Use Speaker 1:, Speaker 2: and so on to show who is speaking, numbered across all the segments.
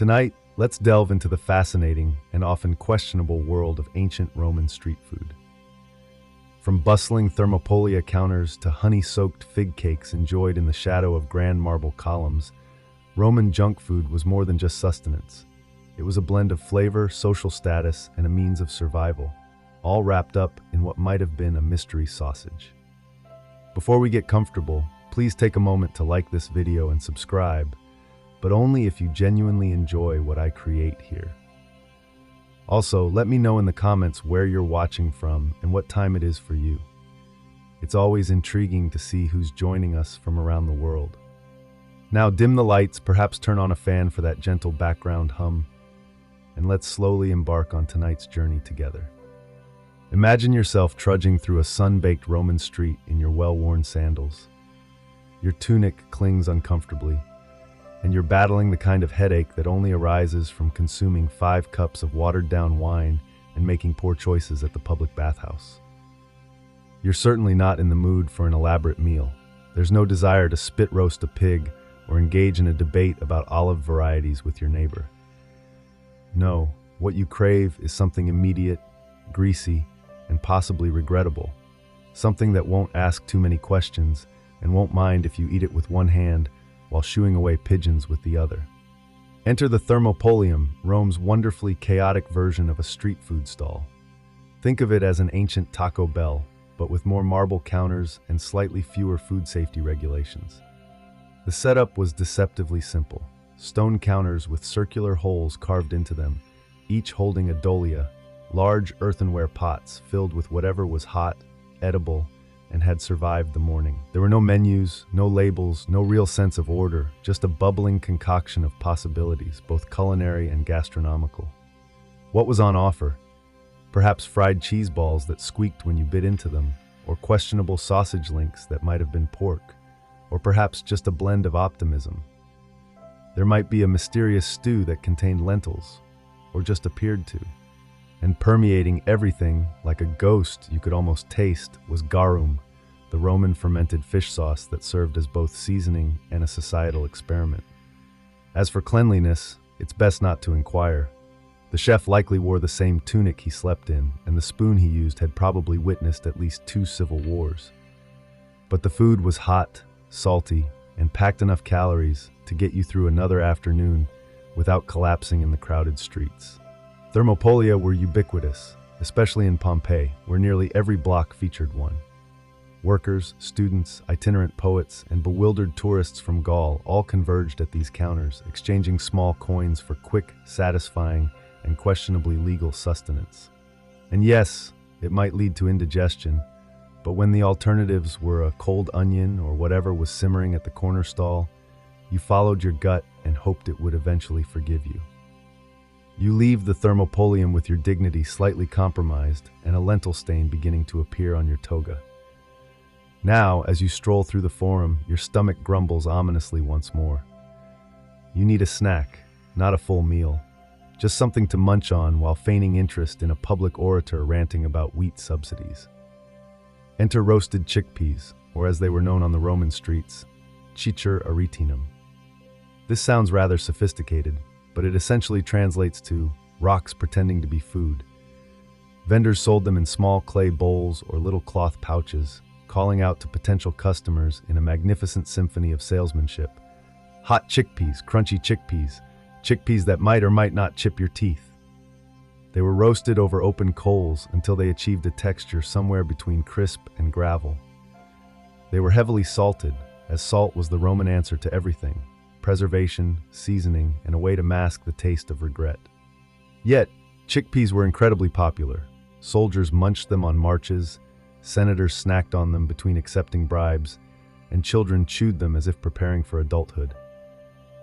Speaker 1: Tonight, let's delve into the fascinating and often questionable world of ancient Roman street food. From bustling thermopolia counters to honey-soaked fig cakes enjoyed in the shadow of grand marble columns, Roman junk food was more than just sustenance. It was a blend of flavor, social status, and a means of survival, all wrapped up in what might have been a mystery sausage. Before we get comfortable, please take a moment to like this video and subscribe, but only if you genuinely enjoy what I create here. Also, let me know in the comments where you're watching from and what time it is for you. It's always intriguing to see who's joining us from around the world. Now dim the lights, perhaps turn on a fan for that gentle background hum, and let's slowly embark on tonight's journey together. Imagine yourself trudging through a sun-baked Roman street in your well-worn sandals. Your tunic clings uncomfortably, and you're battling the kind of headache that only arises from consuming 5 cups of watered-down wine and making poor choices at the public bathhouse. You're certainly not in the mood for an elaborate meal. There's no desire to spit roast a pig or engage in a debate about olive varieties with your neighbor. No, what you crave is something immediate, greasy, and possibly regrettable. Something that won't ask too many questions and won't mind if you eat it with one hand while shooing away pigeons with the other. Enter the thermopolium, Rome's wonderfully chaotic version of a street food stall. Think of it as an ancient Taco Bell, but with more marble counters and slightly fewer food safety regulations. The setup was deceptively simple. Stone counters with circular holes carved into them, each holding a dolia, large earthenware pots filled with whatever was hot, edible, and had survived the morning. There were no menus, no labels, no real sense of order, just a bubbling concoction of possibilities, both culinary and gastronomical. What was on offer? Perhaps fried cheese balls that squeaked when you bit into them, or questionable sausage links that might have been pork, or perhaps just a blend of optimism. There might be a mysterious stew that contained lentils, or just appeared to. And permeating everything, like a ghost you could almost taste, was garum, the Roman fermented fish sauce that served as both seasoning and a societal experiment. As for cleanliness, it's best not to inquire. The chef likely wore the same tunic he slept in, and the spoon he used had probably witnessed at least 2 civil wars. But the food was hot, salty, and packed enough calories to get you through another afternoon without collapsing in the crowded streets. Thermopolia were ubiquitous, especially in Pompeii, where nearly every block featured one. Workers, students, itinerant poets, and bewildered tourists from Gaul all converged at these counters, exchanging small coins for quick, satisfying, and questionably legal sustenance. And yes, it might lead to indigestion, but when the alternatives were a cold onion or whatever was simmering at the corner stall, you followed your gut and hoped it would eventually forgive you. You leave the thermopolium with your dignity slightly compromised and a lentil stain beginning to appear on your toga. Now, as you stroll through the forum, your stomach grumbles ominously once more. You need a snack, not a full meal, just something to munch on while feigning interest in a public orator ranting about wheat subsidies. Enter roasted chickpeas, or as they were known on the Roman streets, cicer aretinum. This sounds rather sophisticated, but it essentially translates to rocks pretending to be food. Vendors sold them in small clay bowls or little cloth pouches, calling out to potential customers in a magnificent symphony of salesmanship. Hot chickpeas, crunchy chickpeas, chickpeas that might or might not chip your teeth. They were roasted over open coals until they achieved a texture somewhere between crisp and gravel. They were heavily salted, as salt was the Roman answer to everything: preservation, seasoning, and a way to mask the taste of regret. Yet, chickpeas were incredibly popular. Soldiers munched them on marches, senators snacked on them between accepting bribes, and children chewed them as if preparing for adulthood.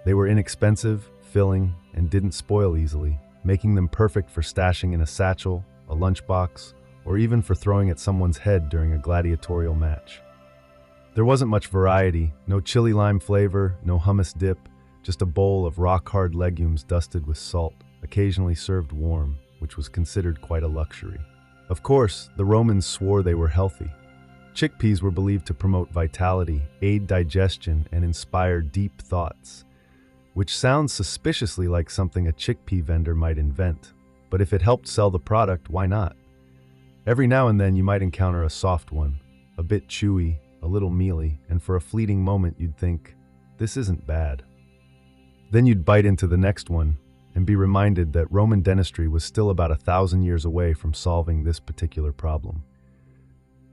Speaker 1: They were inexpensive, filling, and didn't spoil easily, making them perfect for stashing in a satchel, a lunchbox, or even for throwing at someone's head during a gladiatorial match. There wasn't much variety, no chili lime flavor, no hummus dip, just a bowl of rock-hard legumes dusted with salt, occasionally served warm, which was considered quite a luxury. Of course, the Romans swore they were healthy. Chickpeas were believed to promote vitality, aid digestion, and inspire deep thoughts. which sounds suspiciously like something a chickpea vendor might invent. But if it helped sell the product, why not? Every now and then you might encounter a soft one, a bit chewy, a little mealy, and for a fleeting moment you'd think, this isn't bad. Then you'd bite into the next one and be reminded that Roman dentistry was still about 1,000 years away from solving this particular problem.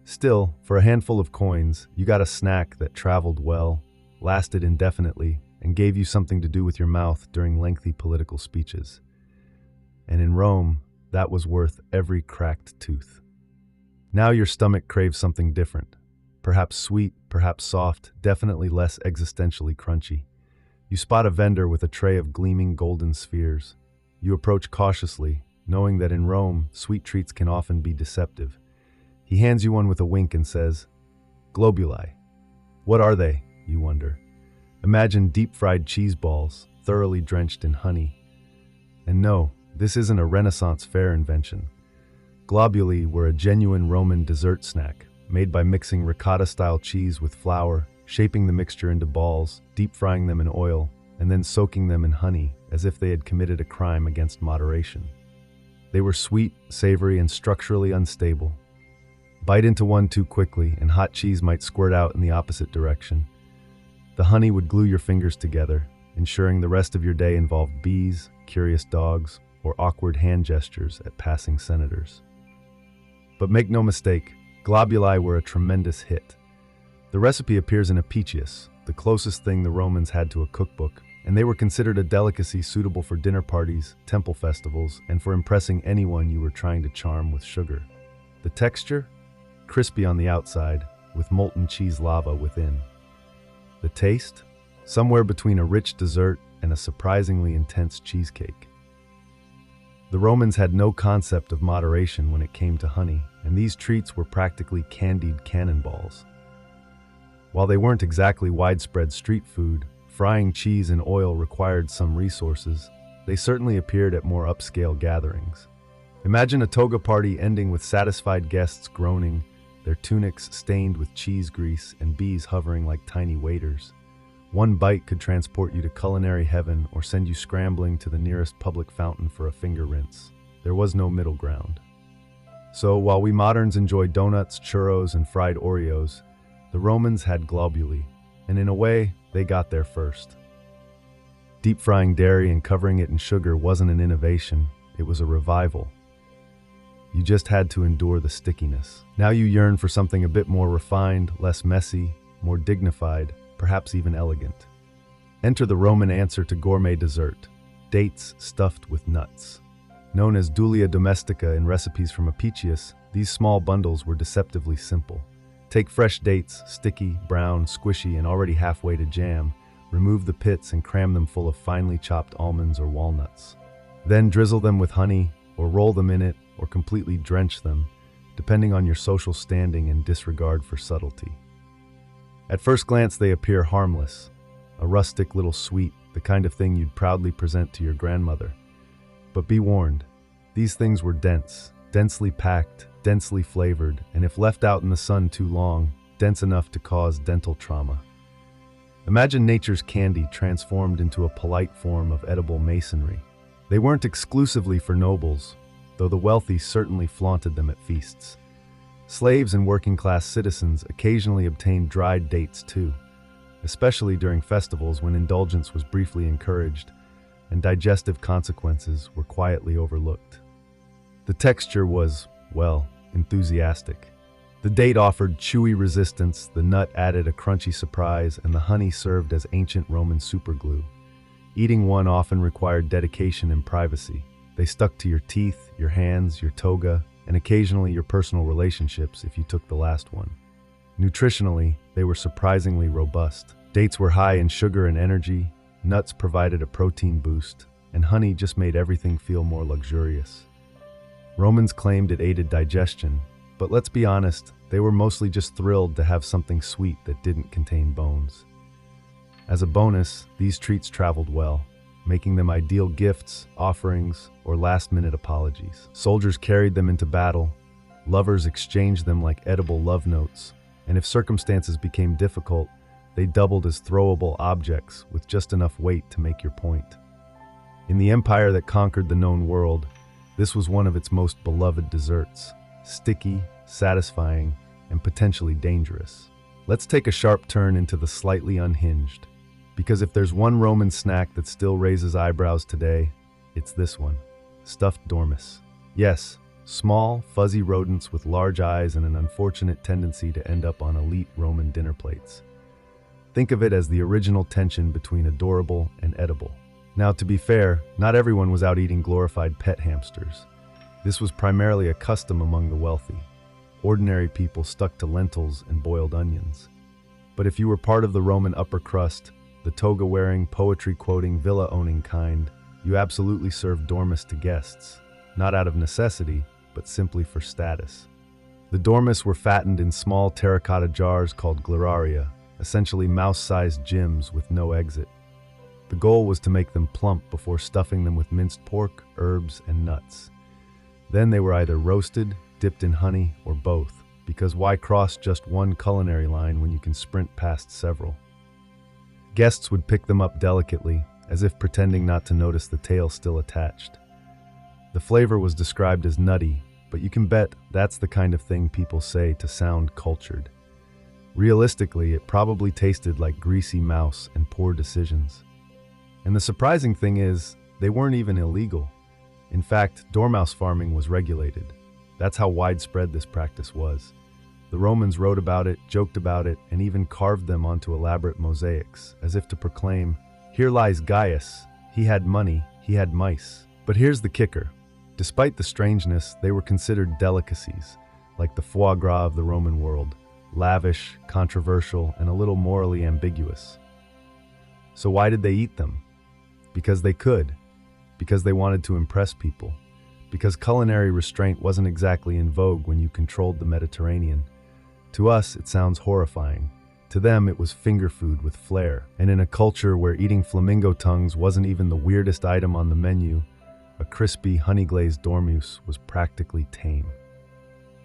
Speaker 1: Still, for a handful of coins, you got a snack that traveled well, lasted indefinitely, and gave you something to do with your mouth during lengthy political speeches. And in Rome, that was worth every cracked tooth. Now your stomach craves something different. Perhaps sweet, perhaps soft, definitely less existentially crunchy. You spot a vendor with a tray of gleaming golden spheres. You approach cautiously, knowing that in Rome, sweet treats can often be deceptive. He hands you one with a wink and says, "Globuli." What are they, you wonder? Imagine deep-fried cheese balls, thoroughly drenched in honey. And no, this isn't a Renaissance fair invention. Globuli were a genuine Roman dessert snack, made by mixing ricotta-style cheese with flour, shaping the mixture into balls, deep-frying them in oil, and then soaking them in honey as if they had committed a crime against moderation. They were sweet, savory, and structurally unstable. Bite into one too quickly, and hot cheese might squirt out in the opposite direction. The honey would glue your fingers together, ensuring the rest of your day involved bees, curious dogs, or awkward hand gestures at passing senators. But make no mistake, globuli were a tremendous hit. The recipe appears in Apicius, the closest thing the Romans had to a cookbook, and they were considered a delicacy suitable for dinner parties, temple festivals, and for impressing anyone you were trying to charm with sugar. The texture? Crispy on the outside, with molten cheese lava within. The taste? Somewhere between a rich dessert and a surprisingly intense cheesecake. The Romans had no concept of moderation when it came to honey, and these treats were practically candied cannonballs. While they weren't exactly widespread street food, frying cheese in oil required some resources. They certainly appeared at more upscale gatherings. Imagine a toga party ending with satisfied guests groaning, their tunics stained with cheese grease and bees hovering like tiny waiters. One bite could transport you to culinary heaven or send you scrambling to the nearest public fountain for a finger rinse. There was no middle ground. So while we moderns enjoy donuts, churros, and fried Oreos, the Romans had globuli, and in a way, they got there first. Deep frying dairy and covering it in sugar wasn't an innovation, it was a revival. You just had to endure the stickiness. Now you yearn for something a bit more refined, less messy, more dignified, perhaps even elegant. Enter the Roman answer to gourmet dessert, dates stuffed with nuts. Known as dulia domestica in recipes from Apicius, these small bundles were deceptively simple. Take fresh dates, sticky, brown, squishy, and already halfway to jam. Remove the pits and cram them full of finely chopped almonds or walnuts. Then drizzle them with honey, or roll them in it, or completely drench them, depending on your social standing and disregard for subtlety. At first glance, they appear harmless, a rustic little sweet, the kind of thing you'd proudly present to your grandmother. But be warned, these things were dense, densely packed, densely flavored, and if left out in the sun too long, dense enough to cause dental trauma. Imagine nature's candy transformed into a polite form of edible masonry. They weren't exclusively for nobles, though the wealthy certainly flaunted them at feasts. Slaves and working-class citizens occasionally obtained dried dates too, especially during festivals when indulgence was briefly encouraged and digestive consequences were quietly overlooked. The texture was, well, enthusiastic. The date offered chewy resistance, the nut added a crunchy surprise, and the honey served as ancient Roman superglue. Eating one often required dedication and privacy. They stuck to your teeth, your hands, your toga, and occasionally your personal relationships if you took the last one. Nutritionally, they were surprisingly robust. Dates were high in sugar and energy, nuts provided a protein boost, and honey just made everything feel more luxurious. Romans claimed it aided digestion, but let's be honest, they were mostly just thrilled to have something sweet that didn't contain bones. As a bonus, these treats traveled well, making them ideal gifts, offerings, or last-minute apologies. Soldiers carried them into battle, lovers exchanged them like edible love notes, and if circumstances became difficult, They doubled as throwable objects with just enough weight to make your point. In the empire that conquered the known world, this was one of its most beloved desserts, sticky, satisfying, and potentially dangerous. Let's take a sharp turn into the slightly unhinged, because if there's one Roman snack that still raises eyebrows today, it's this one: stuffed dormice. Yes, small, fuzzy rodents with large eyes and an unfortunate tendency to end up on elite Roman dinner plates. Think of it as the original tension between adorable and edible. Now, to be fair, not everyone was out eating glorified pet hamsters. This was primarily a custom among the wealthy. Ordinary people stuck to lentils and boiled onions. But if you were part of the Roman upper crust, the toga-wearing, poetry-quoting, villa-owning kind, you absolutely served dormice to guests, not out of necessity, but simply for status. The dormice were fattened in small terracotta jars called gleraria, essentially mouse-sized gyms with no exit. The goal was to make them plump before stuffing them with minced pork, herbs, and nuts. Then they were either roasted, dipped in honey, or both, because why cross just one culinary line when you can sprint past several? Guests would pick them up delicately, as if pretending not to notice the tail still attached. The flavor was described as nutty, but you can bet that's the kind of thing people say to sound cultured. Realistically, it probably tasted like greasy mouse and poor decisions. And the surprising thing is, they weren't even illegal. In fact, dormouse farming was regulated. That's how widespread this practice was. The Romans wrote about it, joked about it, and even carved them onto elaborate mosaics, as if to proclaim, "Here lies Gaius. He had money, he had mice." But here's the kicker. Despite the strangeness, they were considered delicacies, like the foie gras of the Roman world, lavish, controversial, and a little morally ambiguous. So why did they eat them? Because they could. Because they wanted to impress people. Because culinary restraint wasn't exactly in vogue when you controlled the Mediterranean. To us, it sounds horrifying. To them, it was finger food with flair. And in a culture where eating flamingo tongues wasn't even the weirdest item on the menu, a crispy, honey-glazed dormouse was practically tame.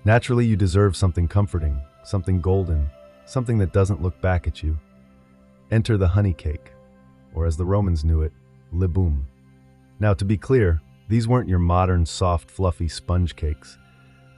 Speaker 1: Naturally, you deserve something comforting, something golden, something that doesn't look back at you. Enter the honey cake, or as the Romans knew it, libum. Now, to be clear, these weren't your modern, soft, fluffy sponge cakes.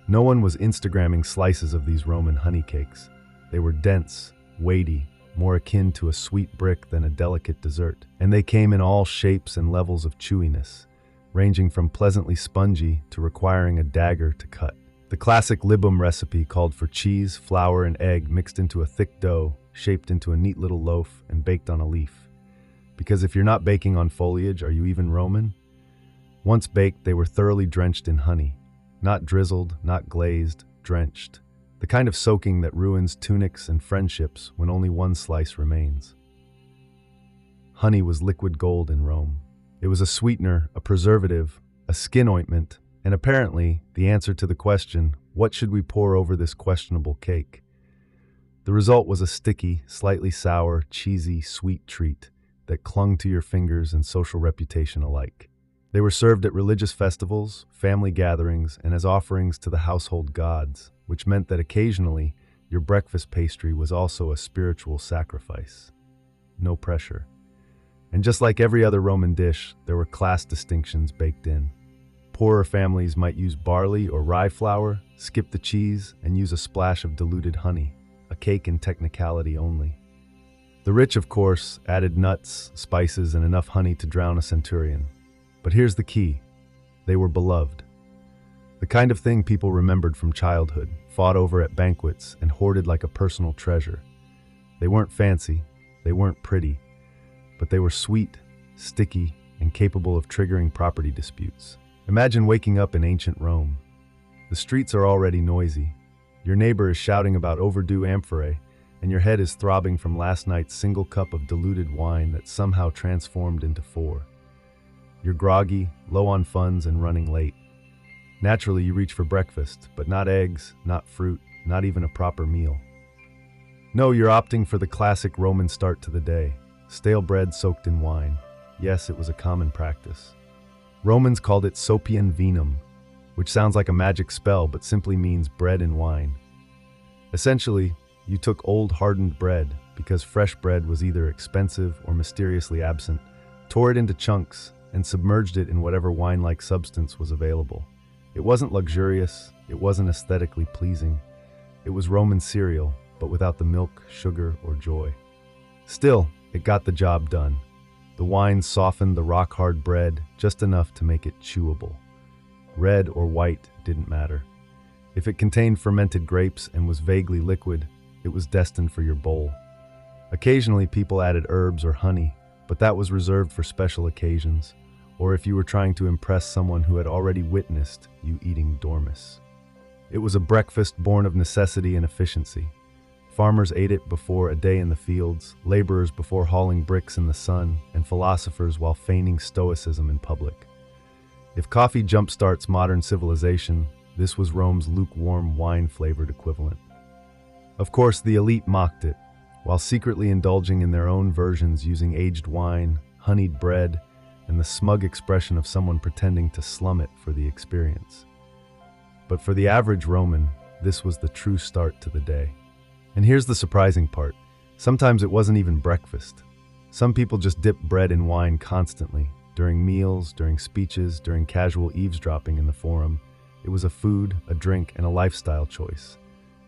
Speaker 1: No one was Instagramming slices of these Roman honey cakes. They were dense, weighty, more akin to a sweet brick than a delicate dessert. And they came in all shapes and levels of chewiness, ranging from pleasantly spongy to requiring a dagger to cut. The classic libum recipe called for cheese, flour, and egg mixed into a thick dough, shaped into a neat little loaf, and baked on a leaf. Because if you're not baking on foliage, are you even Roman? Once baked, they were thoroughly drenched in honey. Not drizzled, not glazed, drenched. The kind of soaking that ruins tunics and friendships when only one slice remains. Honey was liquid gold in Rome. It was a sweetener, a preservative, a skin ointment, and apparently the answer to the question, what should we pour over this questionable cake? The result was a sticky, slightly sour, cheesy, sweet treat that clung to your fingers and social reputation alike. They were served at religious festivals, family gatherings, and as offerings to the household gods, which meant that occasionally your breakfast pastry was also a spiritual sacrifice. No pressure. And just like every other Roman dish, there were class distinctions baked in. Poorer families might use barley or rye flour, skip the cheese, and use a splash of diluted honey, a cake in technicality only. The rich, of course, added nuts, spices, and enough honey to drown a centurion. But here's the key. They were beloved. The kind of thing people remembered from childhood, fought over at banquets, and hoarded like a personal treasure. They weren't fancy, they weren't pretty, but they were sweet, sticky, and capable of triggering property disputes. Imagine waking up in ancient Rome. The streets are already noisy. Your neighbor is shouting about overdue amphorae, and your head is throbbing from last night's single cup of diluted wine that somehow transformed into 4. You're groggy, low on funds, and running late. Naturally, you reach for breakfast, but not eggs, not fruit, not even a proper meal. No, you're opting for the classic Roman start to the day. Stale bread soaked in wine. Yes, it was a common practice. Romans called it sopium vinum, which sounds like a magic spell but simply means bread and wine. Essentially, You took old hardened bread, because fresh bread was either expensive or mysteriously absent, tore it into chunks, and submerged it in whatever wine-like substance was available. It wasn't luxurious, it wasn't aesthetically pleasing. It was Roman cereal, but without the milk, sugar, or joy. Still, it got the job done. The wine softened the rock-hard bread just enough to make it chewable. Red or white didn't matter. If it contained fermented grapes and was vaguely liquid, it was destined for your bowl. Occasionally, people added herbs or honey, but that was reserved for special occasions, or if you were trying to impress someone who had already witnessed you eating dormice. It was a breakfast born of necessity and efficiency. Farmers ate it before a day in the fields, laborers before hauling bricks in the sun, and philosophers while feigning stoicism in public. If coffee jumpstarts modern civilization, this was Rome's lukewarm, wine-flavored equivalent. Of course, the elite mocked it, while secretly indulging in their own versions using aged wine, honeyed bread, and the smug expression of someone pretending to slum it for the experience. But for the average Roman, this was the true start to the day. And here's the surprising part. Sometimes it wasn't even breakfast. Some people just dipped bread in wine constantly, during meals, during speeches, during casual eavesdropping in the forum. It was a food, a drink, and a lifestyle choice.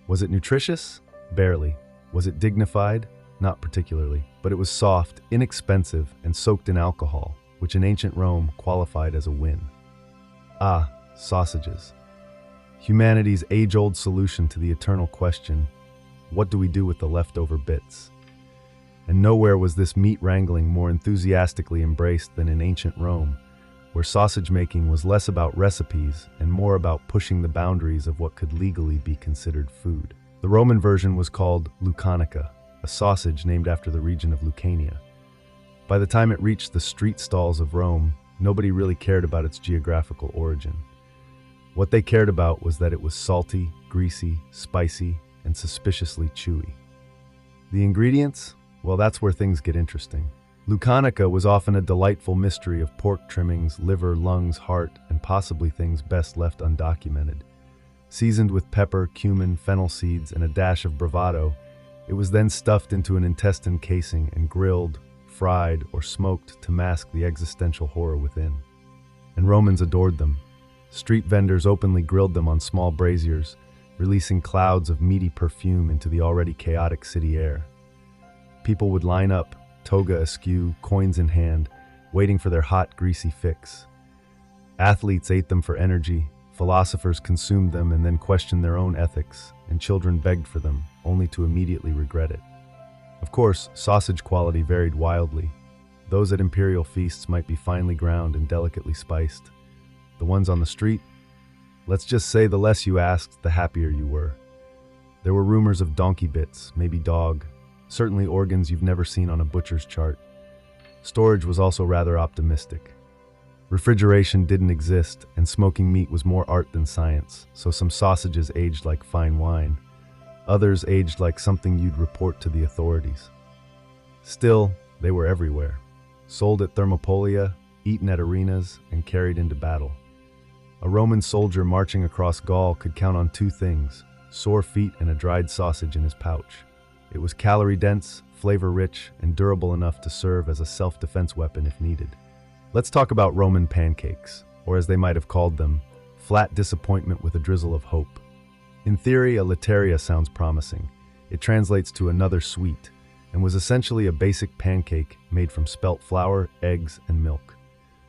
Speaker 1: Was it nutritious? Barely. Was it dignified? Not particularly. But it was soft, inexpensive, and soaked in alcohol, which in ancient Rome qualified as a win. Ah, sausages. Humanity's age-old solution to the eternal question, what do we do with the leftover bits? And nowhere was this meat wrangling more enthusiastically embraced than in ancient Rome, where sausage making was less about recipes and more about pushing the boundaries of what could legally be considered food. The Roman version was called lucanica, a sausage named after the region of Lucania. By the time it reached the street stalls of Rome, nobody really cared about its geographical origin. What they cared about was that it was salty, greasy, spicy, and suspiciously chewy. The ingredients? Well, that's where things get interesting. Lucanica was often a delightful mystery of pork trimmings, liver, lungs, heart, and possibly things best left undocumented. Seasoned with pepper, cumin, fennel seeds, and a dash of bravado, it was then stuffed into an intestine casing and grilled, fried, or smoked to mask the existential horror within. And Romans adored them. Street vendors openly grilled them on small braziers, releasing clouds of meaty perfume into the already chaotic city air. People would line up, toga askew, coins in hand, waiting for their hot, greasy fix. Athletes ate them for energy, philosophers consumed them and then questioned their own ethics, and children begged for them, only to immediately regret it. Of course, sausage quality varied wildly. Those at imperial feasts might be finely ground and delicately spiced. The ones on the street? Let's just say the less you asked, the happier you were. There were rumors of donkey bits, maybe dog, certainly organs you've never seen on a butcher's chart. Storage was also rather optimistic. Refrigeration didn't exist, and smoking meat was more art than science, so some sausages aged like fine wine. Others aged like something you'd report to the authorities. Still, they were everywhere. Sold at thermopolia, eaten at arenas, and carried into battle. A Roman soldier marching across Gaul could count on two things: sore feet and a dried sausage in his pouch. It was calorie-dense, flavor-rich, and durable enough to serve as a self-defense weapon if needed. Let's talk about Roman pancakes, or as they might have called them, flat disappointment with a drizzle of hope. In theory, a lateria sounds promising. It translates to another sweet, and was essentially a basic pancake made from spelt flour, eggs, and milk.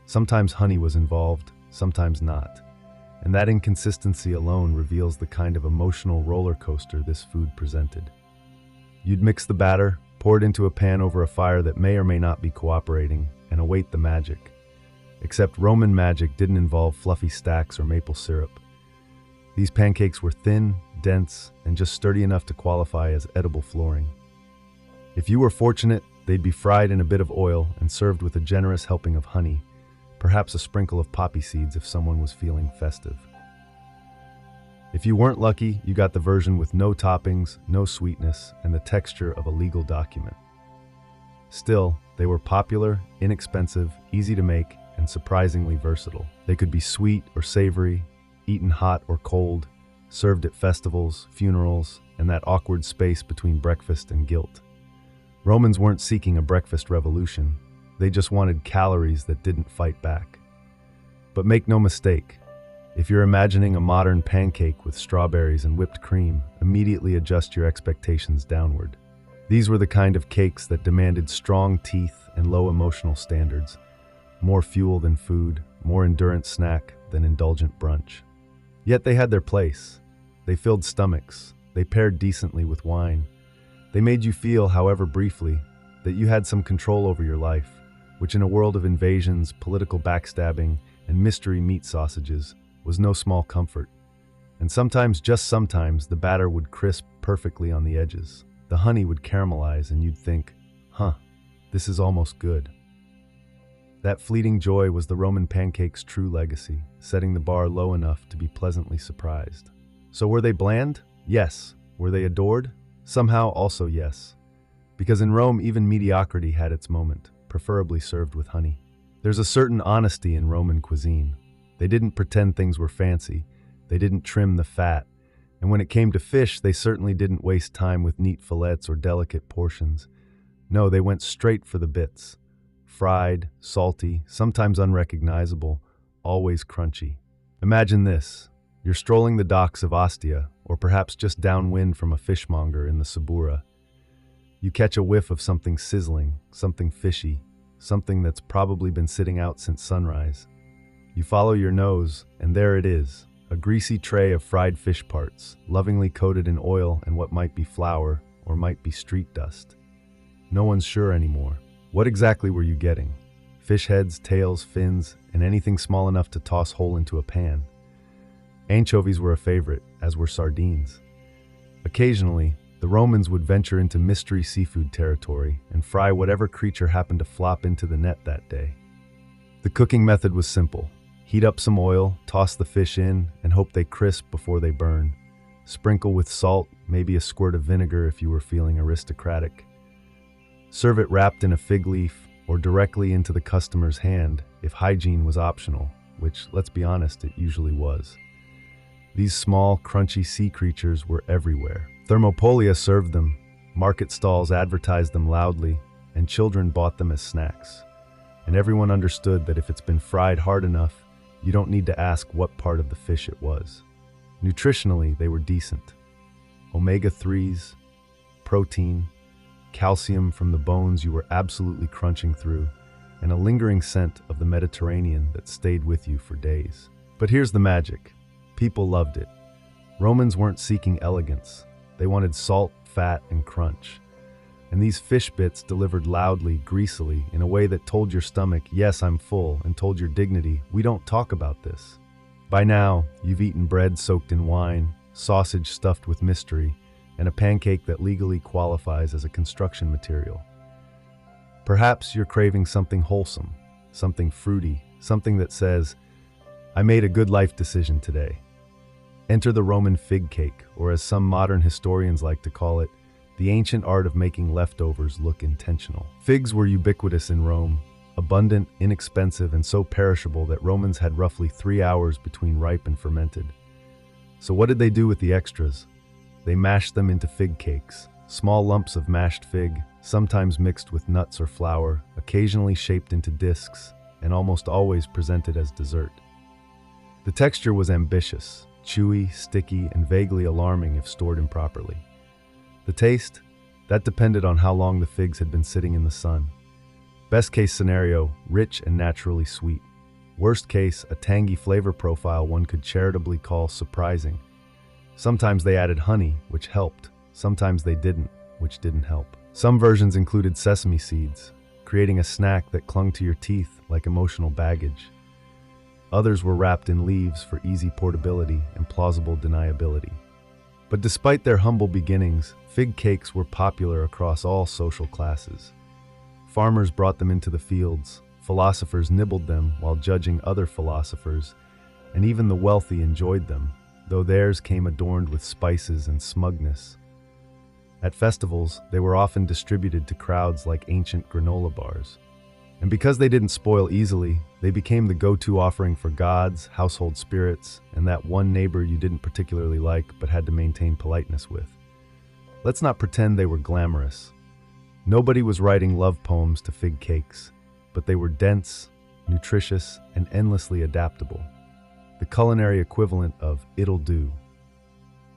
Speaker 1: Sometimes honey was involved, sometimes not. And that inconsistency alone reveals the kind of emotional roller coaster this food presented. You'd mix the batter, pour it into a pan over a fire that may or may not be cooperating, and await the magic. Except Roman magic didn't involve fluffy stacks or maple syrup. These pancakes were thin, dense, and just sturdy enough to qualify as edible flooring. If you were fortunate, they'd be fried in a bit of oil and served with a generous helping of honey, perhaps a sprinkle of poppy seeds if someone was feeling festive. If you weren't lucky, you got the version with no toppings, no sweetness, and the texture of a legal document. Still, they were popular, inexpensive, easy to make, and surprisingly versatile. They could be sweet or savory, eaten hot or cold, served at festivals, funerals, and that awkward space between breakfast and guilt. Romans weren't seeking a breakfast revolution. They just wanted calories that didn't fight back. But make no mistake, if you're imagining a modern pancake with strawberries and whipped cream, immediately adjust your expectations downward. These were the kind of cakes that demanded strong teeth and low emotional standards, more fuel than food, more endurance snack than indulgent brunch. Yet they had their place. They filled stomachs. They paired decently with wine. They made you feel, however briefly, that you had some control over your life, which in a world of invasions, political backstabbing, and mystery meat sausages was no small comfort. And sometimes, just sometimes, the batter would crisp perfectly on the edges. The honey would caramelize and you'd think, this is almost good. That fleeting joy was the Roman pancake's true legacy, setting the bar low enough to be pleasantly surprised. So were they bland? Yes. Were they adored? Somehow also yes. Because in Rome, even mediocrity had its moment, preferably served with honey. There's a certain honesty in Roman cuisine. They didn't pretend things were fancy. They didn't trim the fat. And when it came to fish, they certainly didn't waste time with neat fillets or delicate portions. No, they went straight for the bits. Fried, salty, sometimes unrecognizable, always crunchy. Imagine this. You're strolling the docks of Ostia, or perhaps just downwind from a fishmonger in the Subura. You catch a whiff of something sizzling, something fishy, something that's probably been sitting out since sunrise. You follow your nose, and there it is, a greasy tray of fried fish parts, lovingly coated in oil and what might be flour or might be street dust. No one's sure anymore. What exactly were you getting? Fish heads, tails, fins, and anything small enough to toss whole into a pan. Anchovies were a favorite, as were sardines. Occasionally, the Romans would venture into mystery seafood territory and fry whatever creature happened to flop into the net that day. The cooking method was simple. Heat up some oil, toss the fish in, and hope they crisp before they burn. Sprinkle with salt, maybe a squirt of vinegar if you were feeling aristocratic. Serve it wrapped in a fig leaf or directly into the customer's hand if hygiene was optional, which, let's be honest, it usually was. These small, crunchy sea creatures were everywhere. Thermopolia served them, market stalls advertised them loudly, and children bought them as snacks. And everyone understood that if it's been fried hard enough, you don't need to ask what part of the fish it was. Nutritionally, they were decent. Omega-3s, protein, calcium from the bones you were absolutely crunching through, and a lingering scent of the Mediterranean that stayed with you for days. But here's the magic. People loved it. Romans weren't seeking elegance. They wanted salt, fat, and crunch. And these fish bits delivered loudly, greasily, in a way that told your stomach, yes, I'm full, and told your dignity, we don't talk about this. By now, you've eaten bread soaked in wine, sausage stuffed with mystery, and a pancake that legally qualifies as a construction material. Perhaps you're craving something wholesome, something fruity, something that says, I made a good life decision today. Enter the Roman fig cake, or as some modern historians like to call it, the ancient art of making leftovers look intentional. Figs were ubiquitous in Rome, abundant, inexpensive, and so perishable that Romans had roughly 3 hours between ripe and fermented. So what did they do with the extras? They mashed them into fig cakes, small lumps of mashed fig, sometimes mixed with nuts or flour, occasionally shaped into discs, and almost always presented as dessert. The texture was ambitious, chewy, sticky, and vaguely alarming if stored improperly. The taste? That depended on how long the figs had been sitting in the sun. Best case scenario, rich and naturally sweet. Worst case, a tangy flavor profile one could charitably call surprising. Sometimes they added honey, which helped. Sometimes they didn't, which didn't help. Some versions included sesame seeds, creating a snack that clung to your teeth like emotional baggage. Others were wrapped in leaves for easy portability and plausible deniability. But despite their humble beginnings, fig cakes were popular across all social classes. Farmers brought them into the fields, philosophers nibbled them while judging other philosophers, and even the wealthy enjoyed them, though theirs came adorned with spices and smugness. At festivals, they were often distributed to crowds like ancient granola bars. And because they didn't spoil easily, they became the go-to offering for gods, household spirits, and that one neighbor you didn't particularly like but had to maintain politeness with. Let's not pretend they were glamorous. Nobody was writing love poems to fig cakes, but they were dense, nutritious, and endlessly adaptable. The culinary equivalent of "it'll do."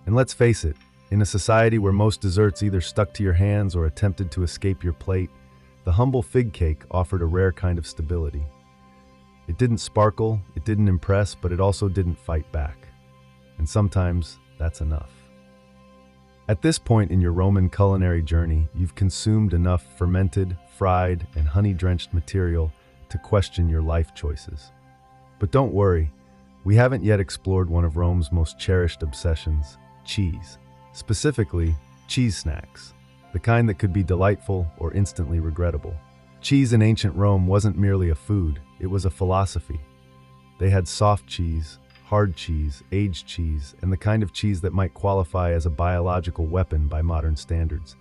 Speaker 1: And let's face it, in a society where most desserts either stuck to your hands or attempted to escape your plate, the humble fig cake offered a rare kind of stability. It didn't sparkle, it didn't impress, but it also didn't fight back. And sometimes that's enough. At this point in your Roman culinary journey, you've consumed enough fermented, fried, and honey-drenched material to question your life choices. But don't worry, we haven't yet explored one of Rome's most cherished obsessions, cheese. Specifically, cheese snacks, the kind that could be delightful or instantly regrettable. Cheese in ancient Rome wasn't merely a food, it was a philosophy. They had soft cheese, hard cheese, aged cheese, and the kind of cheese that might qualify as a biological weapon by modern standards.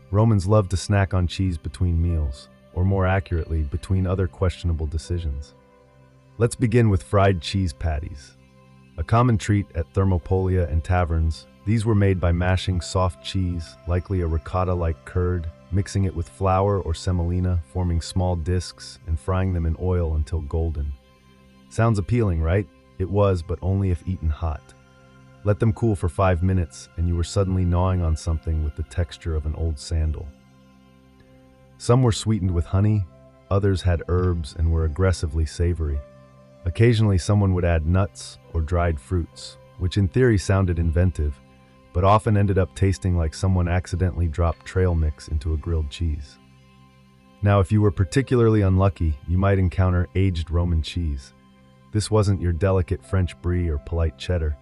Speaker 1: Romans loved to snack on cheese between meals, or more accurately, between other questionable decisions. Let's begin with fried cheese patties. A common treat at thermopolia and taverns, these were made by mashing soft cheese, likely a ricotta-like curd, mixing it with flour or semolina, forming small discs, and frying them in oil until golden. Sounds appealing, right? It was, but only if eaten hot. Let them cool for 5 minutes, and you were suddenly gnawing on something with the texture of an old sandal. Some were sweetened with honey, others had herbs and were aggressively savory. Occasionally, someone would add nuts or dried fruits, which in theory sounded inventive, but often ended up tasting like someone accidentally dropped trail mix into a grilled cheese. Now, if you were particularly unlucky, you might encounter aged Roman cheese. This wasn't your delicate French brie or polite cheddar.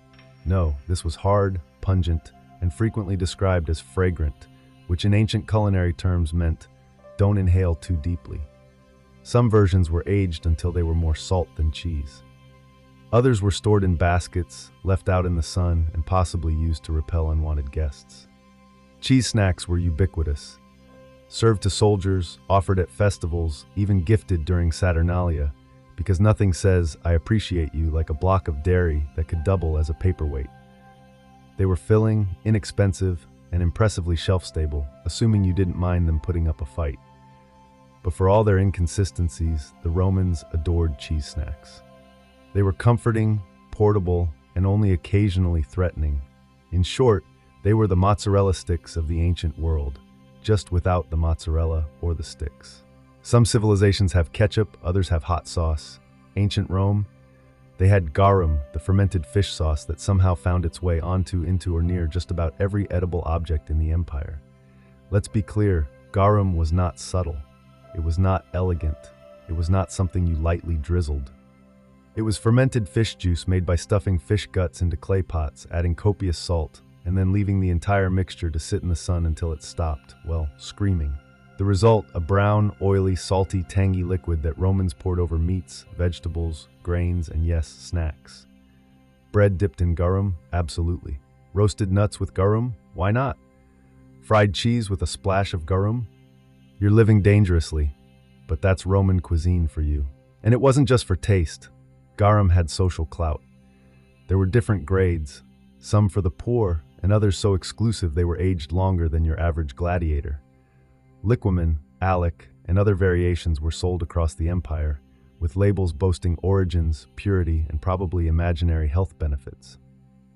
Speaker 1: No, this was hard, pungent, and frequently described as fragrant, which in ancient culinary terms meant don't inhale too deeply. Some versions were aged until they were more salt than cheese. Others were stored in baskets, left out in the sun, and possibly used to repel unwanted guests. Cheese snacks were ubiquitous. Served to soldiers, offered at festivals, even gifted during Saturnalia, because nothing says, "I appreciate you," like a block of dairy that could double as a paperweight. They were filling, inexpensive, and impressively shelf-stable, assuming you didn't mind them putting up a fight. But for all their inconsistencies, the Romans adored cheese snacks. They were comforting, portable, and only occasionally threatening. In short, they were the mozzarella sticks of the ancient world, just without the mozzarella or the sticks. Some civilizations have ketchup, others have hot sauce. Ancient Rome, they had garum, the fermented fish sauce that somehow found its way onto, into, or near just about every edible object in the empire. Let's be clear, garum was not subtle. It was not elegant. It was not something you lightly drizzled. It was fermented fish juice made by stuffing fish guts into clay pots, adding copious salt, and then leaving the entire mixture to sit in the sun until it stopped, well, screaming. The result, a brown, oily, salty, tangy liquid that Romans poured over meats, vegetables, grains, and yes, snacks. Bread dipped in garum? Absolutely. Roasted nuts with garum? Why not? Fried cheese with a splash of garum? You're living dangerously, but that's Roman cuisine for you. And it wasn't just for taste. Garum had social clout. There were different grades, some for the poor, and others so exclusive they were aged longer than your average gladiator. Liquamen, alec, and other variations were sold across the empire, with labels boasting origins, purity, and probably imaginary health benefits.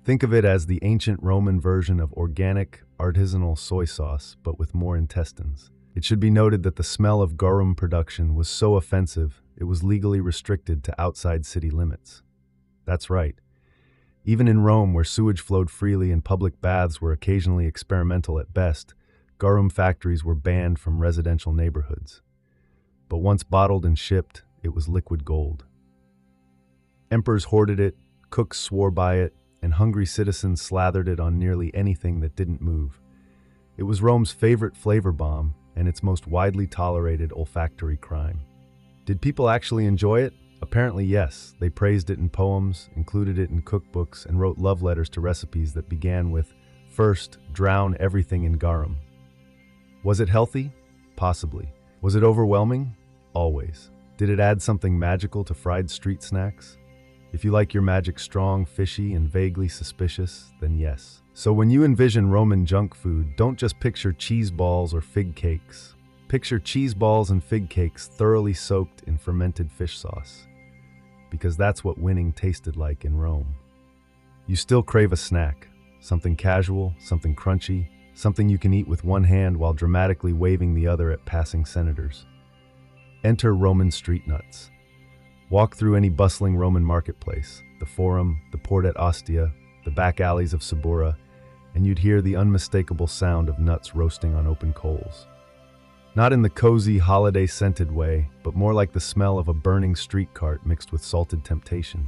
Speaker 1: Think of it as the ancient Roman version of organic, artisanal soy sauce, but with more intestines. It should be noted that the smell of garum production was so offensive, it was legally restricted to outside city limits. That's right. Even in Rome, where sewage flowed freely and public baths were occasionally experimental at best, garum factories were banned from residential neighborhoods. But once bottled and shipped, it was liquid gold. Emperors hoarded it, cooks swore by it, and hungry citizens slathered it on nearly anything that didn't move. It was Rome's favorite flavor bomb and its most widely tolerated olfactory crime. Did people actually enjoy it? Apparently yes. They praised it in poems, included it in cookbooks, and wrote love letters to recipes that began with, "First, drown everything in garum." Was it healthy? Possibly. Was it overwhelming? Always. Did it add something magical to fried street snacks? If you like your magic strong, fishy, and vaguely suspicious, then yes. So when you envision Roman junk food, don't just picture cheese balls or fig cakes. Picture cheese balls and fig cakes thoroughly soaked in fermented fish sauce. Because that's what winning tasted like in Rome. You still crave a snack, something casual, something crunchy, something you can eat with one hand while dramatically waving the other at passing senators. Enter Roman street nuts. Walk through any bustling Roman marketplace, the Forum, the Port at Ostia, the back alleys of Subura, and you'd hear the unmistakable sound of nuts roasting on open coals. Not in the cozy, holiday-scented way, but more like the smell of a burning street cart mixed with salted temptation.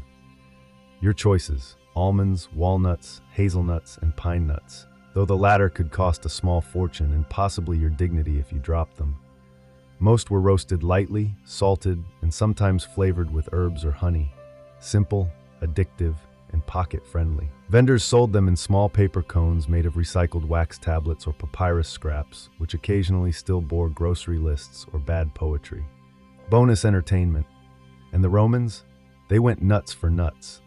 Speaker 1: Your choices: almonds, walnuts, hazelnuts, and pine nuts, though the latter could cost a small fortune and possibly your dignity if you dropped them. Most were roasted lightly, salted, and sometimes flavored with herbs or honey. Simple, addictive, and pocket-friendly. Vendors sold them in small paper cones made of recycled wax tablets or papyrus scraps, which occasionally still bore grocery lists or bad poetry. Bonus entertainment. And the Romans? They went nuts for nuts.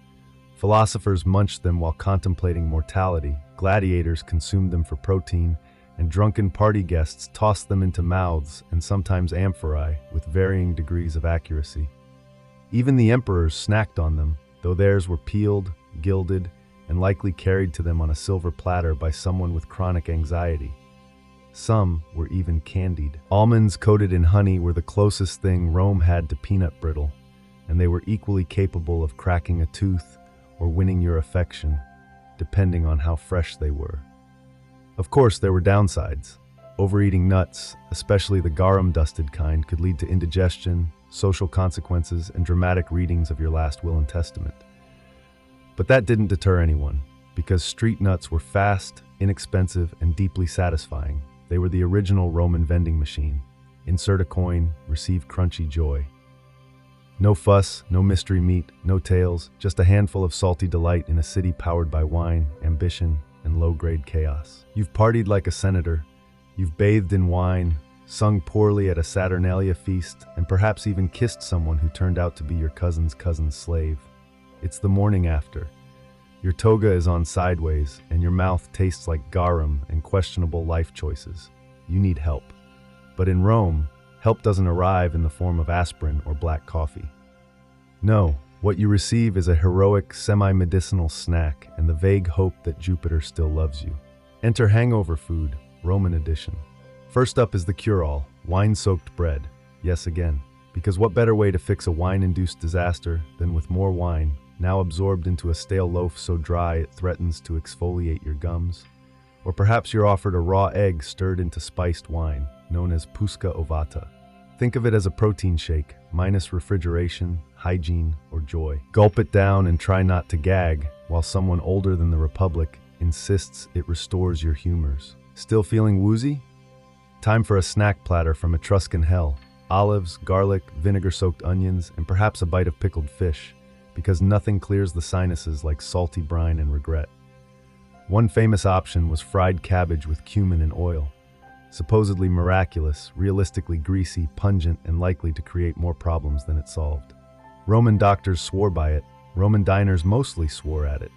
Speaker 1: Philosophers munched them while contemplating mortality, gladiators consumed them for protein, and drunken party guests tossed them into mouths and sometimes amphorae with varying degrees of accuracy. Even the emperors snacked on them, though theirs were peeled, gilded, and likely carried to them on a silver platter by someone with chronic anxiety. Some were even candied. Almonds coated in honey were the closest thing Rome had to peanut brittle, and they were equally capable of cracking a tooth or winning your affection, depending on how fresh they were. Of course, there were downsides. Overeating nuts, especially the garum-dusted kind, could lead to indigestion, social consequences, and dramatic readings of your last will and testament. But that didn't deter anyone, because street nuts were fast, inexpensive, and deeply satisfying. They were the original Roman vending machine. Insert a coin, receive crunchy joy. No fuss, no mystery meat, no tales, just a handful of salty delight in a city powered by wine, ambition, and low-grade chaos. You've partied like a senator, you've bathed in wine, sung poorly at a Saturnalia feast, and perhaps even kissed someone who turned out to be your cousin's slave. It's the morning after. Your toga is on sideways, and your mouth tastes like garum and questionable life choices. You need help. But in Rome, help doesn't arrive in the form of aspirin or black coffee. No, what you receive is a heroic, semi-medicinal snack and the vague hope that Jupiter still loves you. Enter hangover food, Roman edition. First up is the cure-all, wine-soaked bread. Yes, again. Because what better way to fix a wine-induced disaster than with more wine, now absorbed into a stale loaf so dry it threatens to exfoliate your gums? Or perhaps you're offered a raw egg stirred into spiced wine, known as pusca ovata. Think of it as a protein shake, minus refrigeration, hygiene, or joy. Gulp it down and try not to gag, while someone older than the Republic insists it restores your humors. Still feeling woozy? Time for a snack platter from Etruscan hell. Olives, garlic, vinegar-soaked onions, and perhaps a bite of pickled fish, because nothing clears the sinuses like salty brine and regret. One famous option was fried cabbage with cumin and oil. Supposedly miraculous, realistically greasy, pungent, and likely to create more problems than it solved. Roman doctors swore by it. Roman diners mostly swore at it.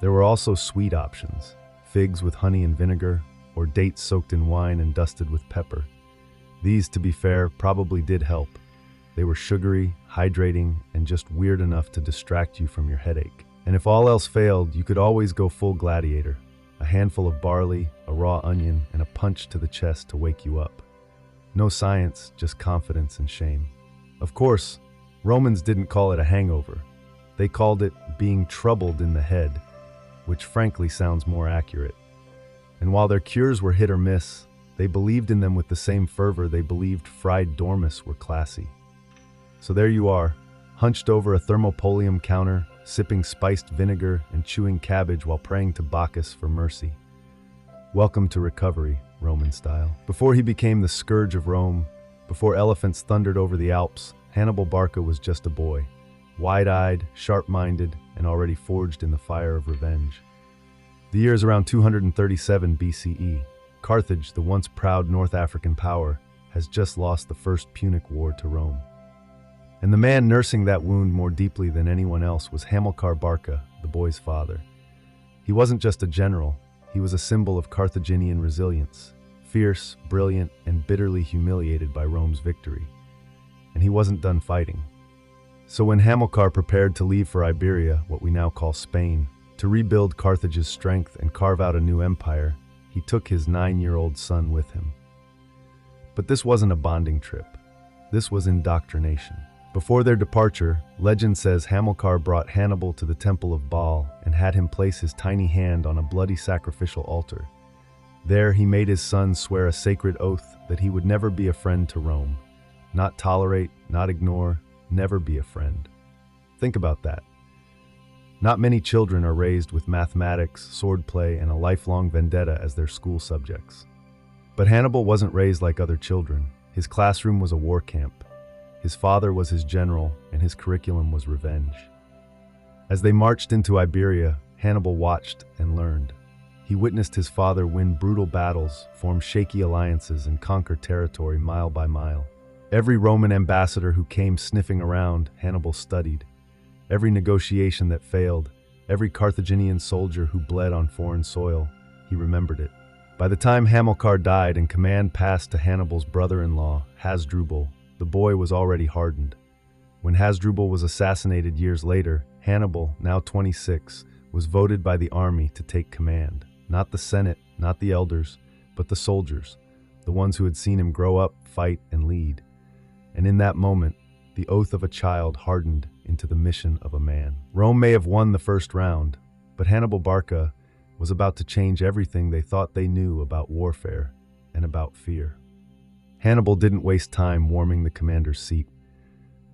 Speaker 1: There were also sweet options, figs with honey and vinegar, or dates soaked in wine and dusted with pepper. These, to be fair, probably did help. They were sugary, hydrating, and just weird enough to distract you from your headache. And if all else failed, you could always go full gladiator. A handful of barley, a raw onion, and a punch to the chest to wake you up. No science, just confidence and shame. Of course, Romans didn't call it a hangover. They called it being troubled in the head, which frankly sounds more accurate. And while their cures were hit or miss, they believed in them with the same fervor they believed fried dormice were classy. So there you are, hunched over a thermopolium counter, sipping spiced vinegar and chewing cabbage while praying to Bacchus for mercy. Welcome to recovery, Roman style. Before he became the scourge of Rome, before elephants thundered over the Alps, Hannibal Barca was just a boy, wide-eyed, sharp-minded, and already forged in the fire of revenge. The year is around 237 BCE. Carthage, the once proud North African power, has just lost the First Punic War to Rome. And the man nursing that wound more deeply than anyone else was Hamilcar Barca, the boy's father. He wasn't just a general, he was a symbol of Carthaginian resilience, fierce, brilliant, and bitterly humiliated by Rome's victory. And he wasn't done fighting. So when Hamilcar prepared to leave for Iberia, what we now call Spain, to rebuild Carthage's strength and carve out a new empire, he took his 9-year-old son with him. But this wasn't a bonding trip. This was indoctrination. Before their departure, legend says Hamilcar brought Hannibal to the temple of Baal and had him place his tiny hand on a bloody sacrificial altar. There he made his son swear a sacred oath that he would never be a friend to Rome. Not tolerate, not ignore, never be a friend. Think about that. Not many children are raised with mathematics, swordplay, and a lifelong vendetta as their school subjects. But Hannibal wasn't raised like other children. His classroom was a war camp. His father was his general, and his curriculum was revenge. As they marched into Iberia, Hannibal watched and learned. He witnessed his father win brutal battles, form shaky alliances, and conquer territory mile by mile. Every Roman ambassador who came sniffing around, Hannibal studied. Every negotiation that failed, every Carthaginian soldier who bled on foreign soil, he remembered it. By the time Hamilcar died and command passed to Hannibal's brother-in-law, Hasdrubal, the boy was already hardened. When Hasdrubal was assassinated years later, Hannibal, now 26, was voted by the army to take command. Not the Senate, not the elders, but the soldiers, the ones who had seen him grow up, fight, and lead. And in that moment, the oath of a child hardened into the mission of a man. Rome may have won the first round, but Hannibal Barca was about to change everything they thought they knew about warfare and about fear. Hannibal didn't waste time warming the commander's seat.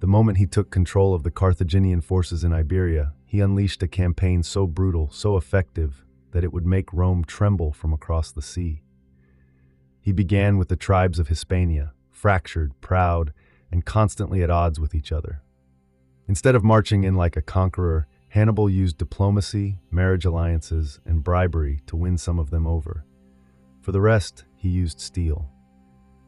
Speaker 1: The moment he took control of the Carthaginian forces in Iberia, he unleashed a campaign so brutal, so effective, that it would make Rome tremble from across the sea. He began with the tribes of Hispania, fractured, proud, and constantly at odds with each other. Instead of marching in like a conqueror, Hannibal used diplomacy, marriage alliances, and bribery to win some of them over. For the rest, he used steel.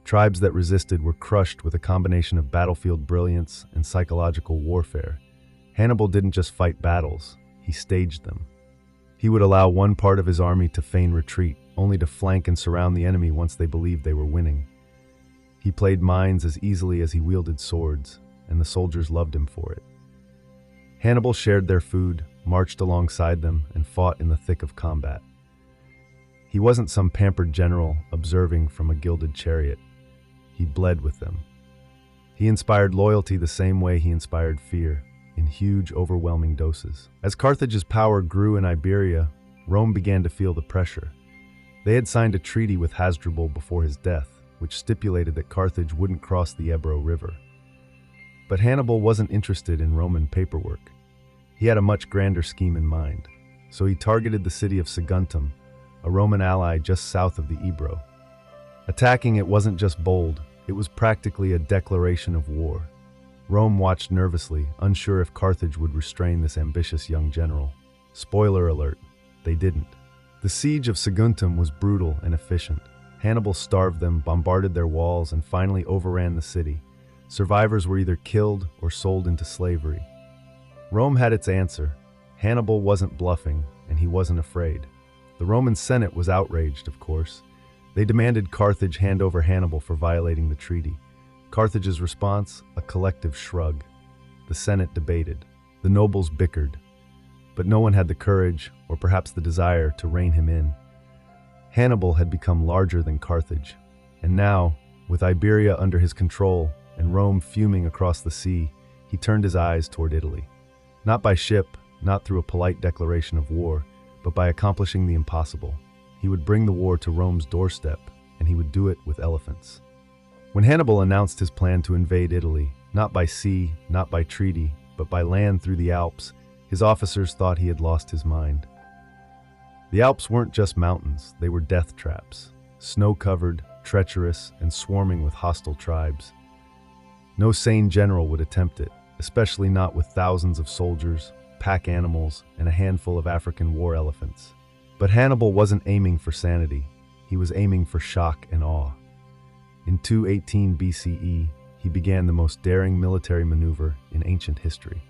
Speaker 1: Tribes that resisted were crushed with a combination of battlefield brilliance and psychological warfare. Hannibal didn't just fight battles, he staged them. He would allow one part of his army to feign retreat, only to flank and surround the enemy once they believed they were winning. He played mines as easily as he wielded swords, and the soldiers loved him for it. Hannibal shared their food, marched alongside them, and fought in the thick of combat. He wasn't some pampered general observing from a gilded chariot. He bled with them. He inspired loyalty the same way he inspired fear, in huge, overwhelming doses. As Carthage's power grew in Iberia, Rome began to feel the pressure. They had signed a treaty with Hasdrubal before his death, which stipulated that Carthage wouldn't cross the Ebro River. But Hannibal wasn't interested in Roman paperwork. He had a much grander scheme in mind, so he targeted the city of Saguntum, a Roman ally just south of the Ebro. Attacking it wasn't just bold, it was practically a declaration of war. Rome watched nervously, unsure if Carthage would restrain this ambitious young general. Spoiler alert, they didn't. The siege of Saguntum was brutal and efficient. Hannibal starved them, bombarded their walls, and finally overran the city. Survivors were either killed or sold into slavery. Rome had its answer. Hannibal wasn't bluffing, and he wasn't afraid. The Roman Senate was outraged, of course. They demanded Carthage hand over Hannibal for violating the treaty. Carthage's response? A collective shrug. The Senate debated. The nobles bickered. But no one had the courage, or perhaps the desire, to rein him in. Hannibal had become larger than Carthage, and now, with Iberia under his control and Rome fuming across the sea, he turned his eyes toward Italy. Not by ship, not through a polite declaration of war, but by accomplishing the impossible. He would bring the war to Rome's doorstep, and he would do it with elephants. When Hannibal announced his plan to invade Italy, not by sea, not by treaty, but by land through the Alps, his officers thought he had lost his mind. The Alps weren't just mountains, they were death traps, snow-covered, treacherous, and swarming with hostile tribes. No sane general would attempt it, especially not with thousands of soldiers, pack animals, and a handful of African war elephants. But Hannibal wasn't aiming for sanity, he was aiming for shock and awe. In 218 BCE, he began the most daring military maneuver in ancient history.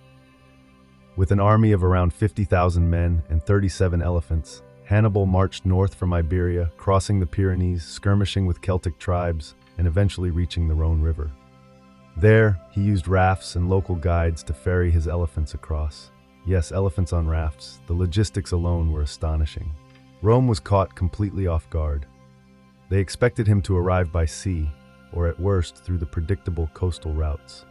Speaker 1: With an army of around 50,000 men and 37 elephants, Hannibal marched north from Iberia, crossing the Pyrenees, skirmishing with Celtic tribes, and eventually reaching the Rhone River. There, he used rafts and local guides to ferry his elephants across. Yes, elephants on rafts. The logistics alone were astonishing. Rome was caught completely off guard. They expected him to arrive by sea, or at worst through the predictable coastal routes.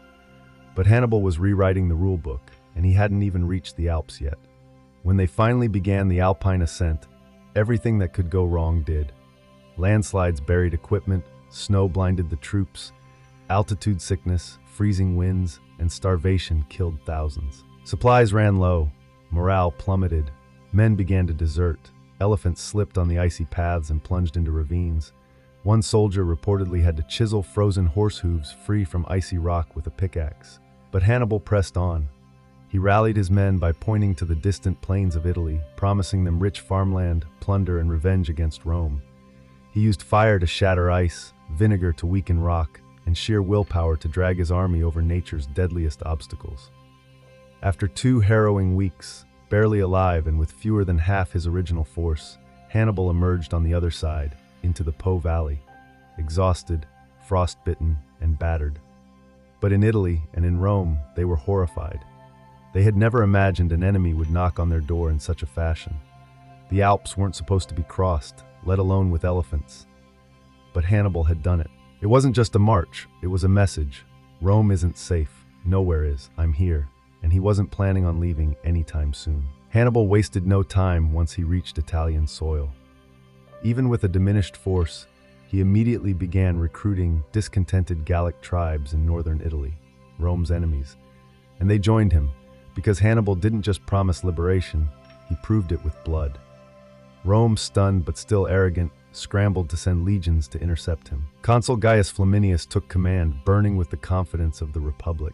Speaker 1: But Hannibal was rewriting the rulebook, and he hadn't even reached the Alps yet. When they finally began the Alpine ascent, everything that could go wrong did. Landslides buried equipment, snow blinded the troops, altitude sickness, freezing winds, and starvation killed thousands. Supplies ran low, morale plummeted, men began to desert, elephants slipped on the icy paths and plunged into ravines. One soldier reportedly had to chisel frozen horse hooves free from icy rock with a pickaxe. But Hannibal pressed on. He rallied his men by pointing to the distant plains of Italy, promising them rich farmland, plunder, and revenge against Rome. He used fire to shatter ice, vinegar to weaken rock, and sheer willpower to drag his army over nature's deadliest obstacles. After 2 harrowing weeks, barely alive and with fewer than half his original force, Hannibal emerged on the other side, into the Po Valley, exhausted, frostbitten, and battered. But in Italy and in Rome, they were horrified. They had never imagined an enemy would knock on their door in such a fashion. The Alps weren't supposed to be crossed, let alone with elephants. But Hannibal had done it. It wasn't just a march, it was a message. Rome isn't safe, nowhere is, I'm here. And he wasn't planning on leaving anytime soon. Hannibal wasted no time once he reached Italian soil. Even with a diminished force, he immediately began recruiting discontented Gallic tribes in northern Italy, Rome's enemies. And they joined him, because Hannibal didn't just promise liberation, he proved it with blood. Rome, stunned but still arrogant, scrambled to send legions to intercept him. Consul Gaius Flaminius took command, burning with the confidence of the Republic.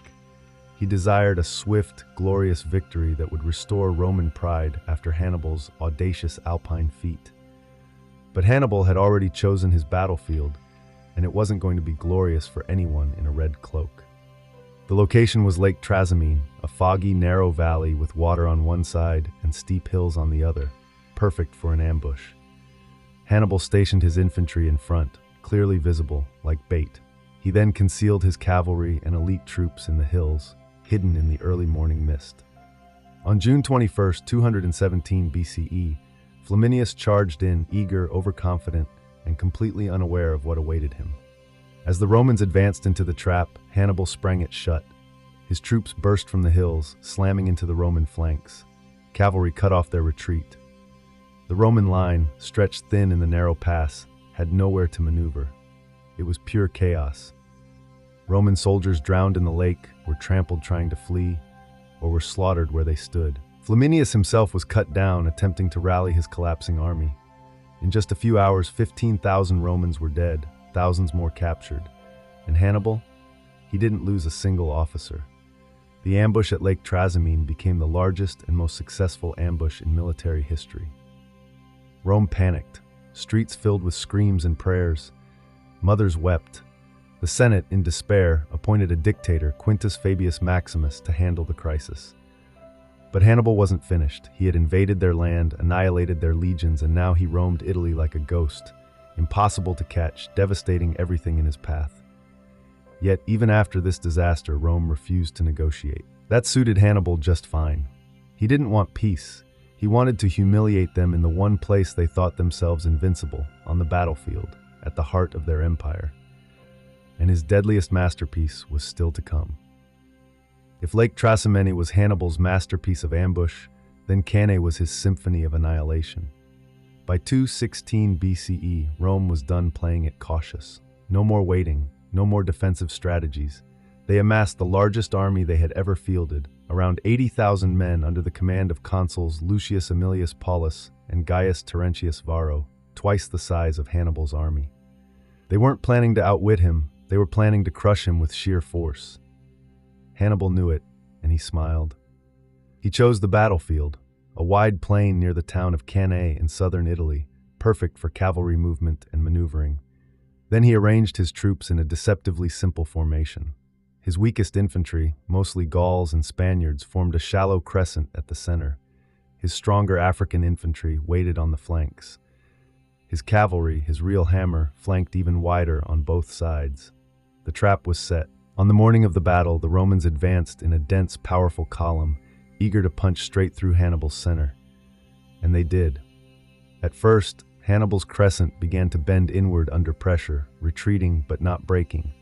Speaker 1: He desired a swift, glorious victory that would restore Roman pride after Hannibal's audacious Alpine feat. But Hannibal had already chosen his battlefield, and it wasn't going to be glorious for anyone in a red cloak. The location was Lake Trasimene, a foggy, narrow valley with water on one side and steep hills on the other, perfect for an ambush. Hannibal stationed his infantry in front, clearly visible, like bait. He then concealed his cavalry and elite troops in the hills, hidden in the early morning mist. On June 21, 217 BCE, Flaminius charged in, eager, overconfident, and completely unaware of what awaited him. As the Romans advanced into the trap, Hannibal sprang it shut. His troops burst from the hills, slamming into the Roman flanks. Cavalry cut off their retreat. The Roman line, stretched thin in the narrow pass, had nowhere to maneuver. It was pure chaos. Roman soldiers drowned in the lake, were trampled trying to flee, or were slaughtered where they stood. Flaminius himself was cut down, attempting to rally his collapsing army. In just a few hours, 15,000 Romans were dead, thousands more captured. And Hannibal? He didn't lose a single officer. The ambush at Lake Trasimene became the largest and most successful ambush in military history. Rome panicked, streets filled with screams and prayers. Mothers wept. The Senate, in despair, appointed a dictator, Quintus Fabius Maximus, to handle the crisis. But Hannibal wasn't finished. He had invaded their land, annihilated their legions, and now he roamed Italy like a ghost, impossible to catch, devastating everything in his path. Yet, even after this disaster, Rome refused to negotiate. That suited Hannibal just fine. He didn't want peace. He wanted to humiliate them in the one place they thought themselves invincible, on the battlefield, at the heart of their empire. And his deadliest masterpiece was still to come. If Lake Trasimene was Hannibal's masterpiece of ambush, then Cannae was his symphony of annihilation. By 216 BCE, Rome was done playing it cautious. No more waiting, no more defensive strategies. They amassed the largest army they had ever fielded, around 80,000 men under the command of consuls Lucius Aemilius Paulus and Gaius Terentius Varro, twice the size of Hannibal's army. They weren't planning to outwit him, they were planning to crush him with sheer force. Hannibal knew it, and he smiled. He chose the battlefield, a wide plain near the town of Cannae in southern Italy, perfect for cavalry movement and maneuvering. Then he arranged his troops in a deceptively simple formation. His weakest infantry, mostly Gauls and Spaniards, formed a shallow crescent at the center. His stronger African infantry waited on the flanks. His cavalry, his real hammer, flanked even wider on both sides. The trap was set. On the morning of the battle, the Romans advanced in a dense, powerful column, eager to punch straight through Hannibal's center. And they did. At first, Hannibal's crescent began to bend inward under pressure, retreating but not breaking.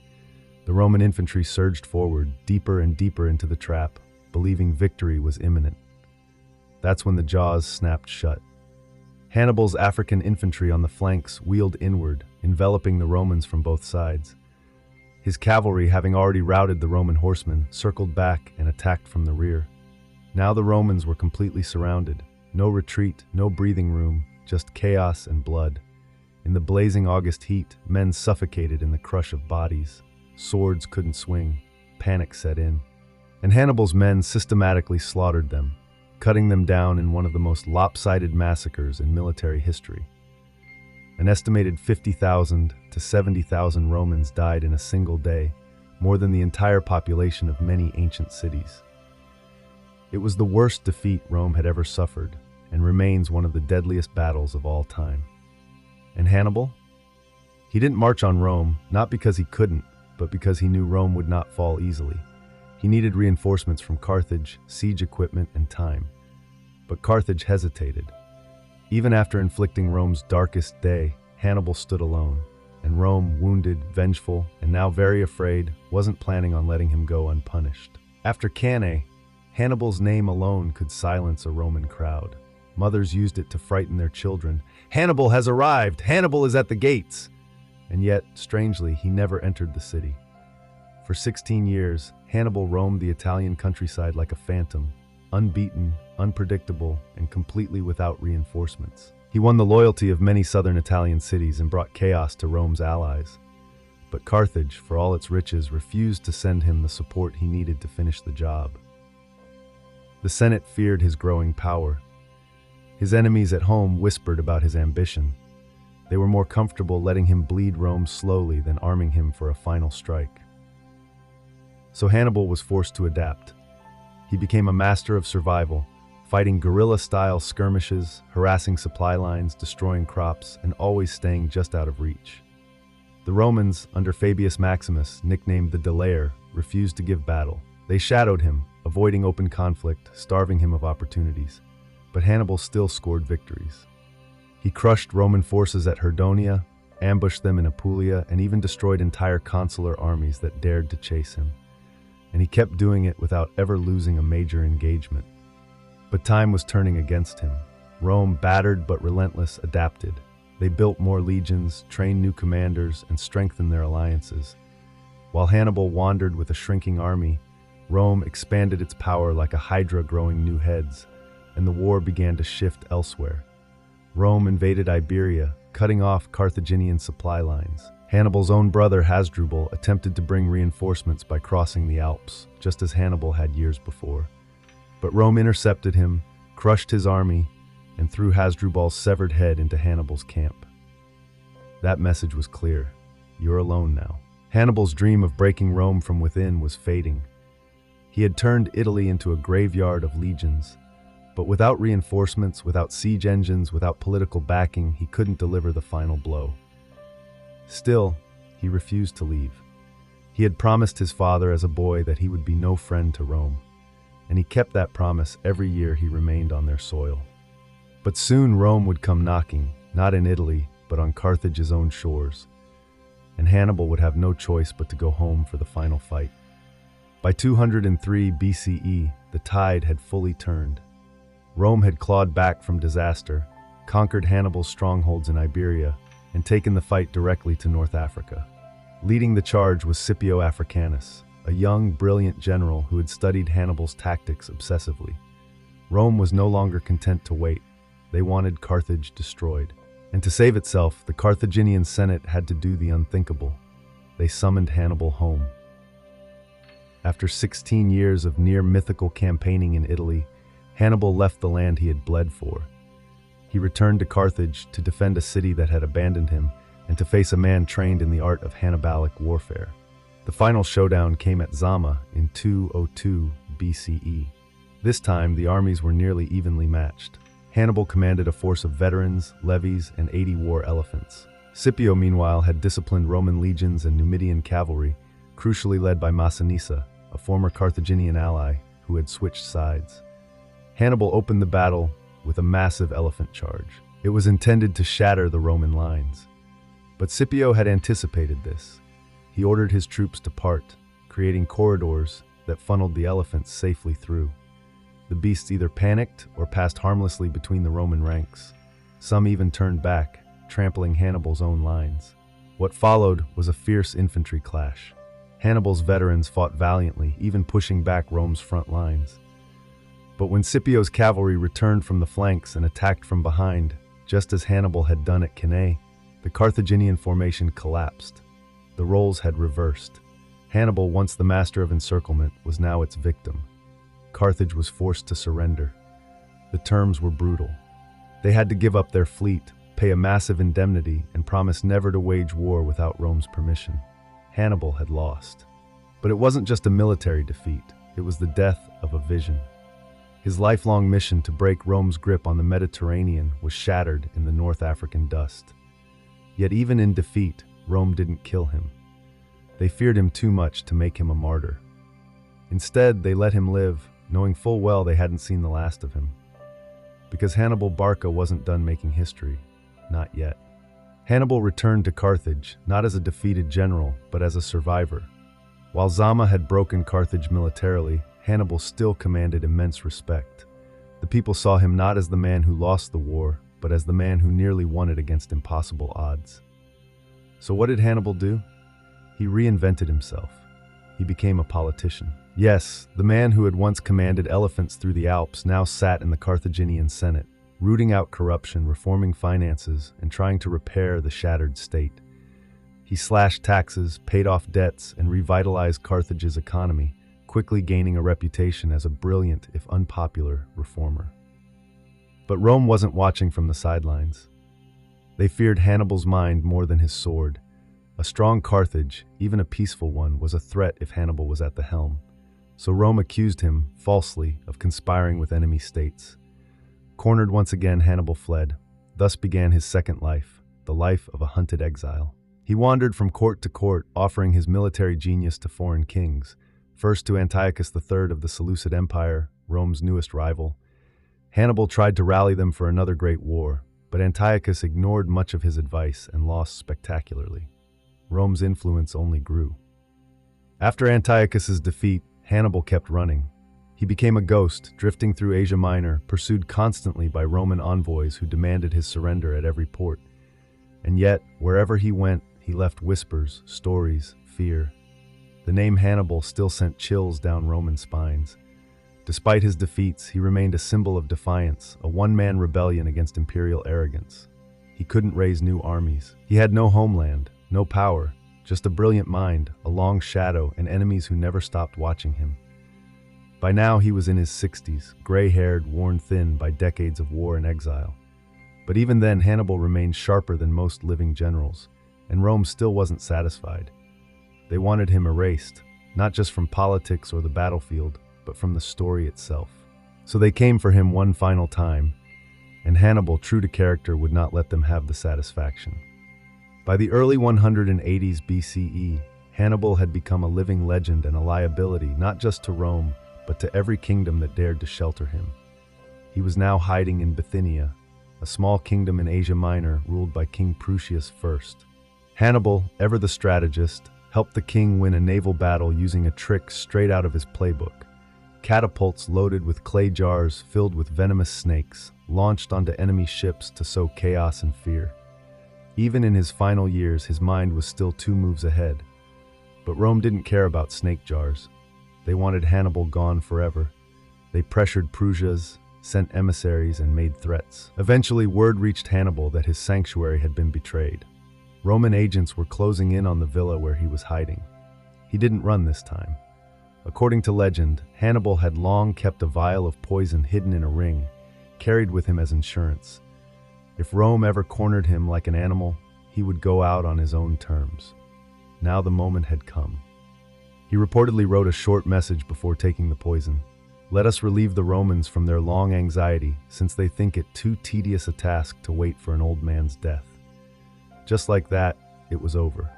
Speaker 1: The Roman infantry surged forward, deeper and deeper into the trap, believing victory was imminent. That's when the jaws snapped shut. Hannibal's African infantry on the flanks wheeled inward, enveloping the Romans from both sides. His cavalry, having already routed the Roman horsemen, circled back and attacked from the rear. Now the Romans were completely surrounded. No retreat, no breathing room, just chaos and blood. In the blazing August heat, men suffocated in the crush of bodies. Swords couldn't swing. Panic set in. And Hannibal's men systematically slaughtered them, cutting them down in one of the most lopsided massacres in military history. An estimated 50,000 to 70,000 Romans died in a single day, more than the entire population of many ancient cities. It was the worst defeat Rome had ever suffered, and remains one of the deadliest battles of all time. And Hannibal? He didn't march on Rome, not because he couldn't, but because he knew Rome would not fall easily. He needed reinforcements from Carthage, siege equipment, and time. But Carthage hesitated. Even after inflicting Rome's darkest day, Hannibal stood alone, and Rome, wounded, vengeful, and now very afraid, wasn't planning on letting him go unpunished. After Cannae, Hannibal's name alone could silence a Roman crowd. Mothers used it to frighten their children. "Hannibal has arrived! Hannibal is at the gates!" And yet, strangely, he never entered the city. For 16 years, Hannibal roamed the Italian countryside like a phantom, unbeaten, unpredictable, and completely without reinforcements. He won the loyalty of many southern Italian cities and brought chaos to Rome's allies. But Carthage, for all its riches, refused to send him the support he needed to finish the job. The Senate feared his growing power. His enemies at home whispered about his ambition. They were more comfortable letting him bleed Rome slowly than arming him for a final strike. So Hannibal was forced to adapt. He became a master of survival, fighting guerrilla-style skirmishes, harassing supply lines, destroying crops, and always staying just out of reach. The Romans, under Fabius Maximus, nicknamed the Delayer, refused to give battle. They shadowed him, avoiding open conflict, starving him of opportunities. But Hannibal still scored victories. He crushed Roman forces at Herdonia, ambushed them in Apulia, and even destroyed entire consular armies that dared to chase him. And he kept doing it without ever losing a major engagement. But time was turning against him. Rome, battered but relentless, adapted. They built more legions, trained new commanders, and strengthened their alliances. While Hannibal wandered with a shrinking army, Rome expanded its power like a hydra growing new heads, and the war began to shift elsewhere. Rome invaded Iberia, cutting off Carthaginian supply lines. Hannibal's own brother Hasdrubal attempted to bring reinforcements by crossing the Alps, just as Hannibal had years before. But Rome intercepted him, crushed his army, and threw Hasdrubal's severed head into Hannibal's camp. That message was clear. You're alone now. Hannibal's dream of breaking Rome from within was fading. He had turned Italy into a graveyard of legions. But without reinforcements, without siege engines, without political backing, he couldn't deliver the final blow. Still, he refused to leave. He had promised his father as a boy that he would be no friend to Rome, and he kept that promise every year he remained on their soil. But soon Rome would come knocking, not in Italy, but on Carthage's own shores, and Hannibal would have no choice but to go home for the final fight. By 203 BCE, the tide had fully turned. Rome had clawed back from disaster, conquered Hannibal's strongholds in Iberia, and taken the fight directly to North Africa. Leading the charge was Scipio Africanus, a young, brilliant general who had studied Hannibal's tactics obsessively. Rome was no longer content to wait. They wanted Carthage destroyed. And to save itself, the Carthaginian Senate had to do the unthinkable. They summoned Hannibal home. After 16 years of near-mythical campaigning in Italy, Hannibal left the land he had bled for. He returned to Carthage to defend a city that had abandoned him, and to face a man trained in the art of Hannibalic warfare. The final showdown came at Zama in 202 BCE. This time, the armies were nearly evenly matched. Hannibal commanded a force of veterans, levies, and 80 war elephants. Scipio, meanwhile, had disciplined Roman legions and Numidian cavalry, crucially led by Massinissa, a former Carthaginian ally who had switched sides. Hannibal opened the battle with a massive elephant charge. It was intended to shatter the Roman lines. But Scipio had anticipated this. He ordered his troops to part, creating corridors that funneled the elephants safely through. The beasts either panicked or passed harmlessly between the Roman ranks. Some even turned back, trampling Hannibal's own lines. What followed was a fierce infantry clash. Hannibal's veterans fought valiantly, even pushing back Rome's front lines. But when Scipio's cavalry returned from the flanks and attacked from behind, just as Hannibal had done at Cannae, the Carthaginian formation collapsed. The roles had reversed. Hannibal, once the master of encirclement, was now its victim. Carthage was forced to surrender. The terms were brutal. They had to give up their fleet, pay a massive indemnity, and promise never to wage war without Rome's permission. Hannibal had lost. But it wasn't just a military defeat, it was the death of a vision. His lifelong mission to break Rome's grip on the Mediterranean was shattered in the North African dust. Yet even in defeat, Rome didn't kill him. They feared him too much to make him a martyr. Instead, they let him live, knowing full well they hadn't seen the last of him. Because Hannibal Barca wasn't done making history. Not yet. Hannibal returned to Carthage, not as a defeated general, but as a survivor. While Zama had broken Carthage militarily, Hannibal still commanded immense respect. The people saw him not as the man who lost the war, but as the man who nearly won it against impossible odds. So what did Hannibal do? He reinvented himself. He became a politician. Yes, the man who had once commanded elephants through the Alps now sat in the Carthaginian Senate, rooting out corruption, reforming finances, and trying to repair the shattered state. He slashed taxes, paid off debts, and revitalized Carthage's economy, quickly gaining a reputation as a brilliant, if unpopular, reformer. But Rome wasn't watching from the sidelines. They feared Hannibal's mind more than his sword. A strong Carthage, even a peaceful one, was a threat if Hannibal was at the helm. So Rome accused him, falsely, of conspiring with enemy states. Cornered once again, Hannibal fled. Thus began his second life, the life of a hunted exile. He wandered from court to court, offering his military genius to foreign kings, first to Antiochus III of the Seleucid Empire, Rome's newest rival. Hannibal tried to rally them for another great war, but Antiochus ignored much of his advice and lost spectacularly. Rome's influence only grew. After Antiochus's defeat, Hannibal kept running. He became a ghost, drifting through Asia Minor, pursued constantly by Roman envoys who demanded his surrender at every port. And yet, wherever he went, he left whispers, stories, fear. The name Hannibal still sent chills down Roman spines. Despite his defeats, he remained a symbol of defiance, a one-man rebellion against imperial arrogance. He couldn't raise new armies. He had no homeland, no power, just a brilliant mind, a long shadow, and enemies who never stopped watching him. By now he was in his 60s, gray-haired, worn thin by decades of war and exile. But even then, Hannibal remained sharper than most living generals, and Rome still wasn't satisfied. They wanted him erased, not just from politics or the battlefield, but from the story itself. So they came for him one final time, and Hannibal, true to character, would not let them have the satisfaction. By the early 180s BCE, Hannibal had become a living legend and a liability not just to Rome, but to every kingdom that dared to shelter him. He was now hiding in Bithynia, a small kingdom in Asia Minor ruled by King Prusius I. Hannibal, ever the strategist, helped the king win a naval battle using a trick straight out of his playbook. Catapults loaded with clay jars filled with venomous snakes, launched onto enemy ships to sow chaos and fear. Even in his final years, his mind was still 2 moves ahead. But Rome didn't care about snake jars. They wanted Hannibal gone forever. They pressured Prusias, sent emissaries, and made threats. Eventually, word reached Hannibal that his sanctuary had been betrayed. Roman agents were closing in on the villa where he was hiding. He didn't run this time. According to legend, Hannibal had long kept a vial of poison hidden in a ring, carried with him as insurance. If Rome ever cornered him like an animal, he would go out on his own terms. Now the moment had come. He reportedly wrote a short message before taking the poison. Let us relieve the Romans from their long anxiety, since they think it too tedious a task to wait for an old man's death. Just like that, it was over.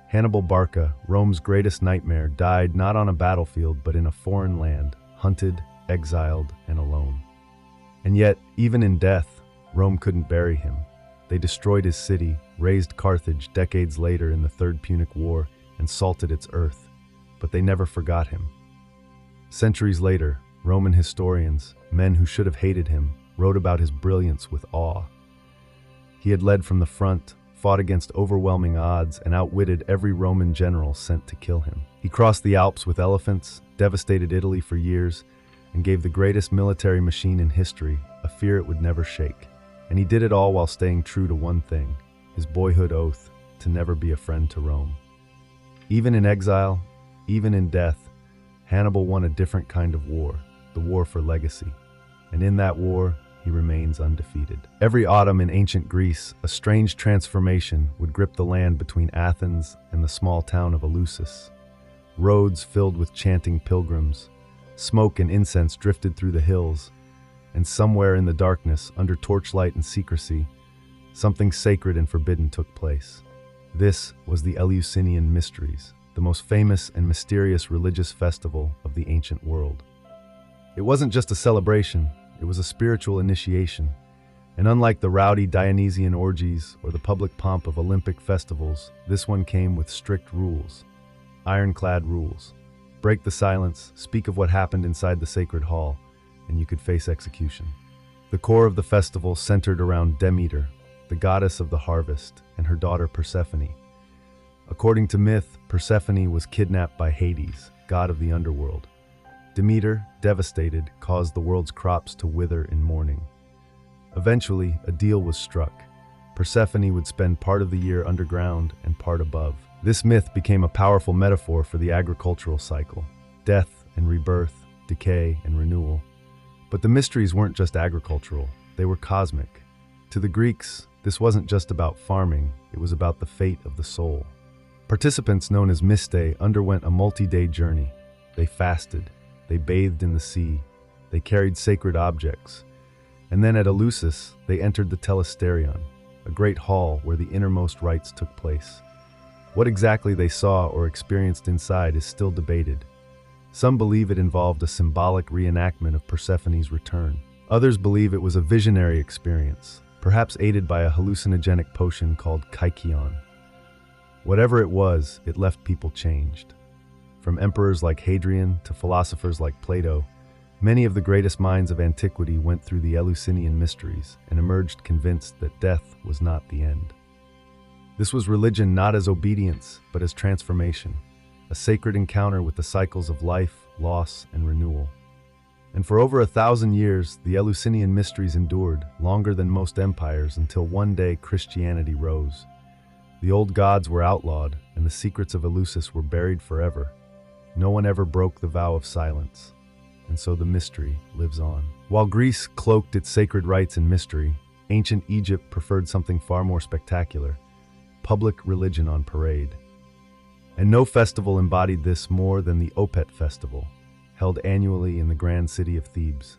Speaker 1: Hannibal Barca, Rome's greatest nightmare, died not on a battlefield but in a foreign land, hunted, exiled, and alone. And yet, even in death, Rome couldn't bury him. They destroyed his city, razed Carthage decades later in the Third Punic War, and salted its earth. But they never forgot him. Centuries later, Roman historians, men who should have hated him, wrote about his brilliance with awe. He had led from the front, fought against overwhelming odds, and outwitted every Roman general sent to kill him. He crossed the Alps with elephants, devastated Italy for years, and gave the greatest military machine in history a fear it would never shake. And he did it all while staying true to one thing, his boyhood oath to never be a friend to Rome. Even in exile, even in death, Hannibal won a different kind of war, the war for legacy. And in that war, he remains undefeated. Every autumn in ancient Greece, a strange transformation would grip the land between Athens and the small town of Eleusis. Roads filled with chanting pilgrims, smoke and incense drifted through the hills, and somewhere in the darkness, under torchlight and secrecy, something sacred and forbidden took place. This was the Eleusinian Mysteries, the most famous and mysterious religious festival of the ancient world. It wasn't just a celebration, it was a spiritual initiation. And unlike the rowdy Dionysian orgies or the public pomp of Olympic festivals, this one came with strict rules. Ironclad rules. Break the silence, speak of what happened inside the sacred hall, and you could face execution. The core of the festival centered around Demeter, the goddess of the harvest, and her daughter Persephone. According to myth, Persephone was kidnapped by Hades, god of the underworld. Demeter, devastated, caused the world's crops to wither in mourning. Eventually, a deal was struck. Persephone would spend part of the year underground and part above. This myth became a powerful metaphor for the agricultural cycle: death and rebirth, decay and renewal. But the mysteries weren't just agricultural, they were cosmic. To the Greeks, this wasn't just about farming, it was about the fate of the soul. Participants, known as Mystae, underwent a multi-day journey. They fasted, they bathed in the sea, they carried sacred objects. And then at Eleusis, they entered the Telesterion, a great hall where the innermost rites took place. What exactly they saw or experienced inside is still debated. Some believe it involved a symbolic reenactment of Persephone's return. Others believe it was a visionary experience, perhaps aided by a hallucinogenic potion called kykeon. Whatever it was, it left people changed. From emperors like Hadrian to philosophers like Plato, many of the greatest minds of antiquity went through the Eleusinian Mysteries and emerged convinced that death was not the end. This was religion not as obedience, but as transformation, a sacred encounter with the cycles of life, loss, and renewal. And for over 1,000 years, the Eleusinian Mysteries endured, longer than most empires, until one day Christianity rose. The old gods were outlawed, and the secrets of Eleusis were buried forever. No one ever broke the vow of silence, and so the mystery lives on. While Greece cloaked its sacred rites in mystery, ancient Egypt preferred something far more spectacular: public religion on parade. And no festival embodied this more than the Opet Festival, held annually in the grand city of Thebes.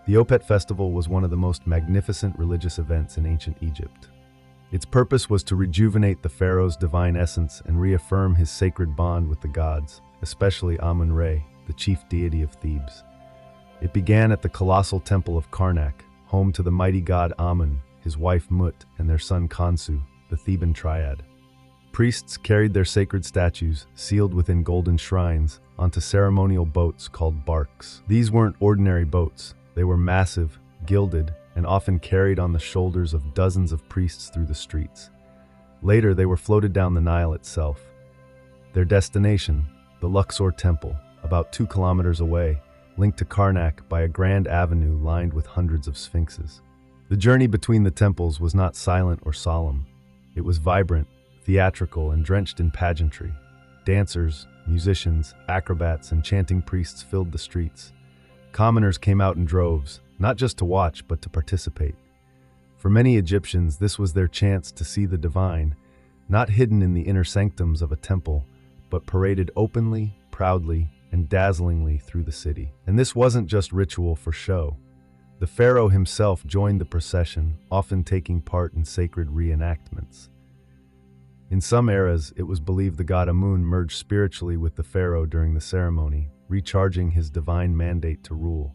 Speaker 1: The Opet Festival was one of the most magnificent religious events in ancient Egypt. Its purpose was to rejuvenate the pharaoh's divine essence and reaffirm his sacred bond with the gods, especially Amun-Re, the chief deity of Thebes. It began at the colossal temple of Karnak, home to the mighty god Amun, his wife Mut, and their son Khonsu, the Theban triad. Priests carried their sacred statues, sealed within golden shrines, onto ceremonial boats called barks. These weren't ordinary boats. They were massive, gilded, and often carried on the shoulders of dozens of priests through the streets. Later, they were floated down the Nile itself. Their destination, the Luxor Temple, about 2 kilometers away, linked to Karnak by a grand avenue lined with hundreds of sphinxes. The journey between the temples was not silent or solemn. It was vibrant, theatrical, and drenched in pageantry. Dancers, musicians, acrobats, and chanting priests filled the streets. Commoners came out in droves, not just to watch, but to participate. For many Egyptians, this was their chance to see the divine, not hidden in the inner sanctums of a temple, but paraded openly, proudly, and dazzlingly through the city. And this wasn't just ritual for show. The pharaoh himself joined the procession, often taking part in sacred reenactments. In some eras, it was believed the god Amun merged spiritually with the pharaoh during the ceremony, recharging his divine mandate to rule.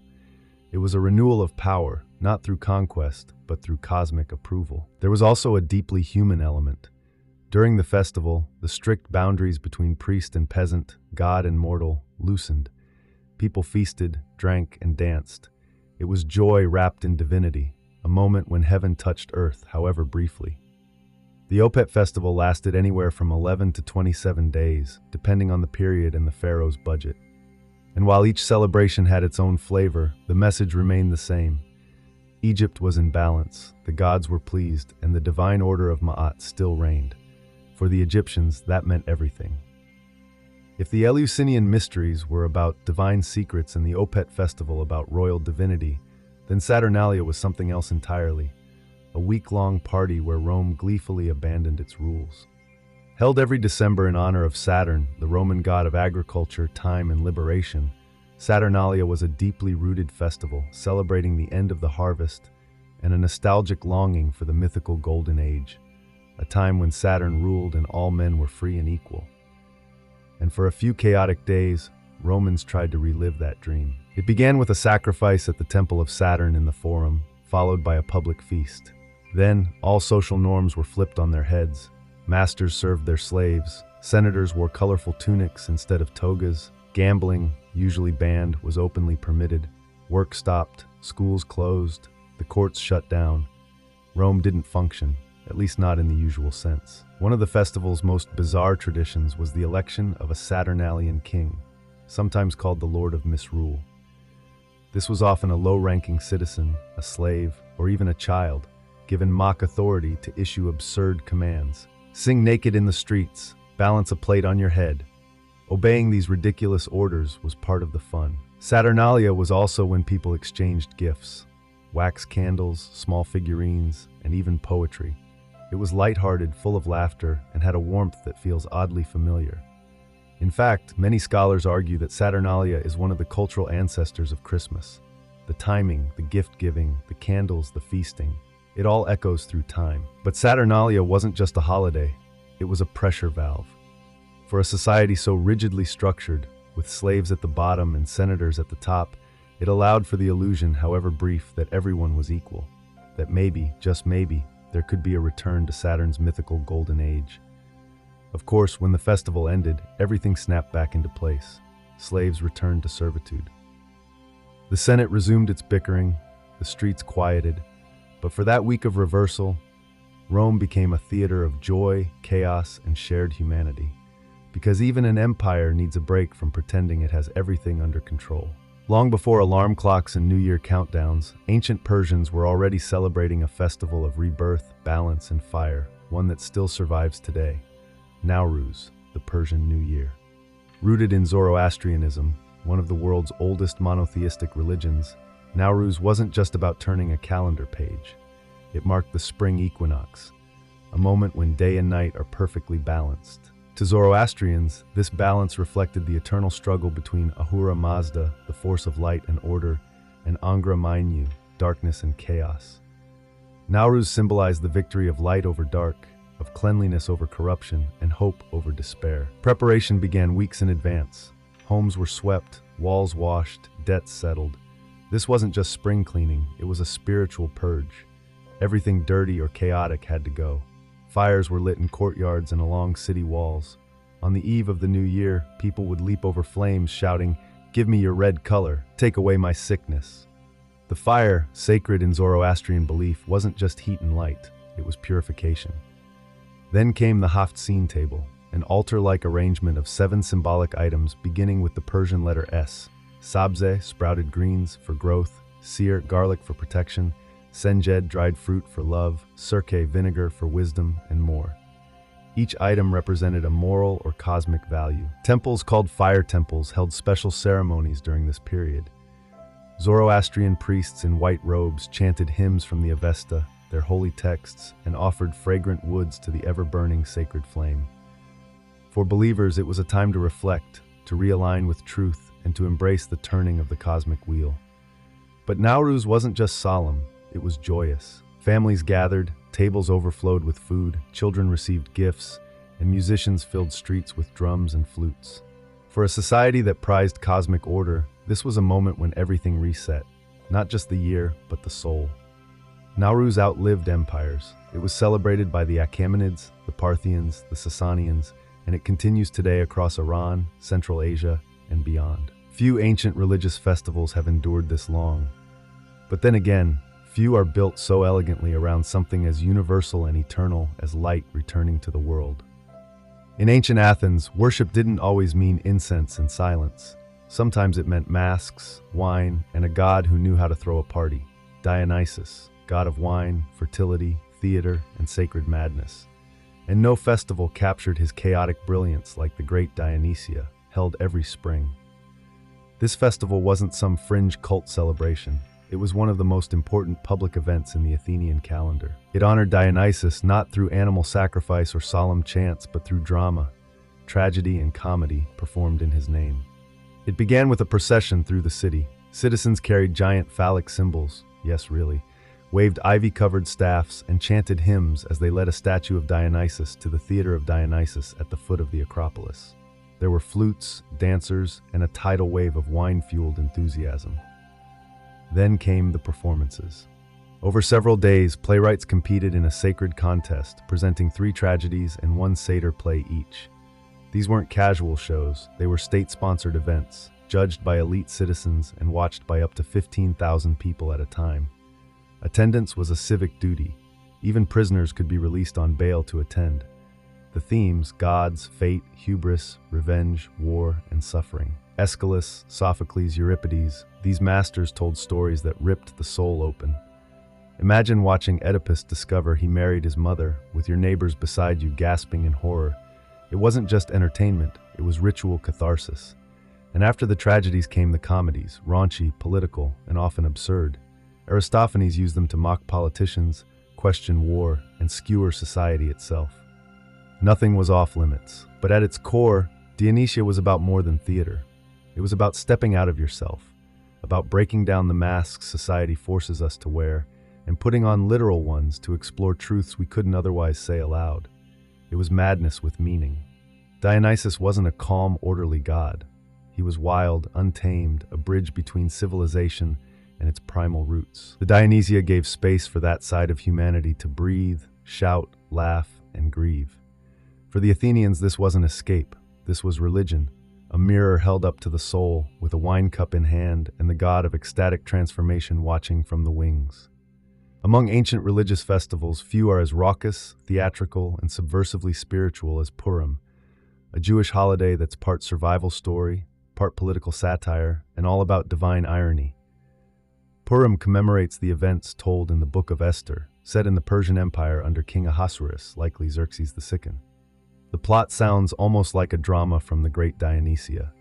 Speaker 1: It was a renewal of power, not through conquest, but through cosmic approval. There was also a deeply human element. During the festival, the strict boundaries between priest and peasant, god and mortal, loosened. People feasted, drank, and danced. It was joy wrapped in divinity, a moment when heaven touched earth, however briefly. The Opet festival lasted anywhere from 11 to 27 days, depending on the period and the pharaoh's budget. And while each celebration had its own flavor, the message remained the same. Egypt was in balance, the gods were pleased, and the divine order of Ma'at still reigned. For the Egyptians, that meant everything. If the Eleusinian mysteries were about divine secrets and the Opet festival about royal divinity, then Saturnalia was something else entirely. A week-long party where Rome gleefully abandoned its rules. Held every December in honor of Saturn, the Roman god of agriculture, time, and liberation, Saturnalia was a deeply rooted festival celebrating the end of the harvest and a nostalgic longing for the mythical Golden Age, a time when Saturn ruled and all men were free and equal. And for a few chaotic days, Romans tried to relive that dream. It began with a sacrifice at the temple of Saturn in the Forum, followed by a public feast. Then, all social norms were flipped on their heads. Masters served their slaves, senators wore colorful tunics instead of togas, gambling, usually banned, was openly permitted, work stopped, schools closed, the courts shut down. Rome didn't function, at least not in the usual sense. One of the festival's most bizarre traditions was the election of a Saturnalian king, sometimes called the Lord of Misrule. This was often a low-ranking citizen, a slave, or even a child, given mock authority to issue absurd commands. Sing naked in the streets, balance a plate on your head. Obeying these ridiculous orders was part of the fun. Saturnalia was also when people exchanged gifts, wax candles, small figurines, and even poetry. It was lighthearted, full of laughter, and had a warmth that feels oddly familiar. In fact, many scholars argue that Saturnalia is one of the cultural ancestors of Christmas. The timing, the gift-giving, the candles, the feasting, it all echoes through time. But Saturnalia wasn't just a holiday, it was a pressure valve. For a society so rigidly structured, with slaves at the bottom and senators at the top, it allowed for the illusion, however brief, that everyone was equal. That maybe, just maybe, there could be a return to Saturn's mythical golden age. Of course, when the festival ended, everything snapped back into place. Slaves returned to servitude. The Senate resumed its bickering, the streets quieted, but for that week of reversal, Rome became a theater of joy, chaos, and shared humanity. Because even an empire needs a break from pretending it has everything under control. Long before alarm clocks and New Year countdowns, ancient Persians were already celebrating a festival of rebirth, balance, and fire, one that still survives today. Nowruz, the Persian New Year. Rooted in Zoroastrianism, one of the world's oldest monotheistic religions, Nowruz wasn't just about turning a calendar page. It marked the spring equinox, a moment when day and night are perfectly balanced. To Zoroastrians, this balance reflected the eternal struggle between Ahura Mazda, the force of light and order, and Angra Mainyu, darkness and chaos. Nowruz symbolized the victory of light over dark, of cleanliness over corruption, and hope over despair. Preparation began weeks in advance. Homes were swept, walls washed, debts settled. This wasn't just spring cleaning, it was a spiritual purge. Everything dirty or chaotic had to go. Fires were lit in courtyards and along city walls. On the eve of the new year, people would leap over flames shouting, "Give me your red color, take away my sickness." The fire, sacred in Zoroastrian belief, wasn't just heat and light, it was purification. Then came the Haft-Sin table, an altar-like arrangement of 7 symbolic items beginning with the Persian letter S. Sabze, sprouted greens, for growth; Seer, garlic, for protection; Senjed, dried fruit, for love; Sirke, vinegar, for wisdom, and more. Each item represented a moral or cosmic value. Temples called fire temples held special ceremonies during this period. Zoroastrian priests in white robes chanted hymns from the Avesta, their holy texts, and offered fragrant woods to the ever-burning sacred flame. For believers, it was a time to reflect, to realign with truth, and to embrace the turning of the cosmic wheel. But Nowruz wasn't just solemn, it was joyous. Families gathered, tables overflowed with food, children received gifts, and musicians filled streets with drums and flutes. For a society that prized cosmic order, this was a moment when everything reset, not just the year, but the soul. Nowruz outlived empires. It was celebrated by the Achaemenids, the Parthians, the Sasanians, and it continues today across Iran, Central Asia, and beyond. Few ancient religious festivals have endured this long. But then again, few are built so elegantly around something as universal and eternal as light returning to the world. In ancient Athens, worship didn't always mean incense and silence. Sometimes it meant masks, wine, and a god who knew how to throw a party. Dionysus, god of wine, fertility, theater, and sacred madness. And no festival captured his chaotic brilliance like the Great Dionysia, held every spring. This festival wasn't some fringe cult celebration. It was one of the most important public events in the Athenian calendar. It honored Dionysus not through animal sacrifice or solemn chants, but through drama, tragedy, and comedy performed in his name. It began with a procession through the city. Citizens carried giant phallic symbols, yes really, waved ivy-covered staffs, and chanted hymns as they led a statue of Dionysus to the Theater of Dionysus at the foot of the Acropolis. There were flutes, dancers, and a tidal wave of wine-fueled enthusiasm. Then came the performances. Over several days, playwrights competed in a sacred contest, presenting 3 tragedies and 1 satyr play each. These weren't casual shows, they were state-sponsored events, judged by elite citizens and watched by up to 15,000 people at a time. Attendance was a civic duty. Even prisoners could be released on bail to attend. The themes: gods, fate, hubris, revenge, war, and suffering. Aeschylus, Sophocles, Euripides, these masters told stories that ripped the soul open. Imagine watching Oedipus discover he married his mother, with your neighbors beside you gasping in horror. It wasn't just entertainment, it was ritual catharsis. And after the tragedies came the comedies, raunchy, political, and often absurd. Aristophanes used them to mock politicians, question war, and skewer society itself. Nothing was off limits, but at its core, Dionysia was about more than theater. It was about stepping out of yourself, about breaking down the masks society forces us to wear, and putting on literal ones to explore truths we couldn't otherwise say aloud. It was madness with meaning. Dionysus wasn't a calm, orderly god. He was wild, untamed, a bridge between civilization and its primal roots. The Dionysia gave space for that side of humanity to breathe, shout, laugh, and grieve. For the Athenians, this wasn't escape. This was religion, a mirror held up to the soul, with a wine cup in hand and the god of ecstatic transformation watching from the wings. Among ancient religious festivals, few are as raucous, theatrical, and subversively spiritual as Purim, a Jewish holiday that's part survival story, part political satire, and all about divine irony. Purim commemorates the events told in the Book of Esther, set in the Persian Empire under King Ahasuerus, likely Xerxes II. The plot sounds almost like a drama from the Great Dionysia.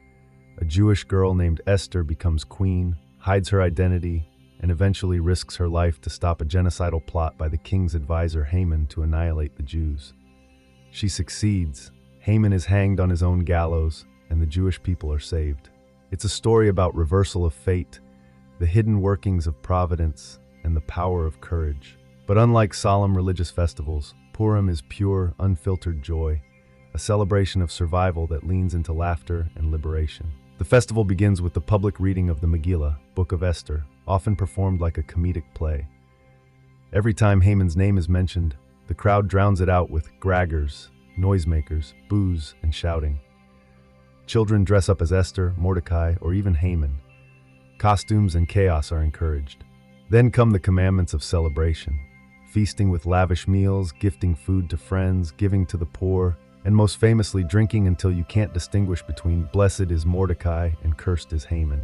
Speaker 1: A Jewish girl named Esther becomes queen, hides her identity, and eventually risks her life to stop a genocidal plot by the king's advisor Haman to annihilate the Jews. She succeeds. Haman is hanged on his own gallows, and the Jewish people are saved. It's a story about reversal of fate, the hidden workings of providence, and the power of courage. But unlike solemn religious festivals, Purim is pure, unfiltered joy, a celebration of survival that leans into laughter and liberation. The festival begins with the public reading of the Megillah, Book of Esther, often performed like a comedic play. Every time Haman's name is mentioned, the crowd drowns it out with graggers, noisemakers, boos, and shouting. Children dress up as Esther, Mordecai, or even Haman. Costumes and chaos are encouraged. Then come the commandments of celebration, feasting with lavish meals, gifting food to friends, giving to the poor, and most famously drinking until you can't distinguish between blessed is Mordecai and cursed is Haman.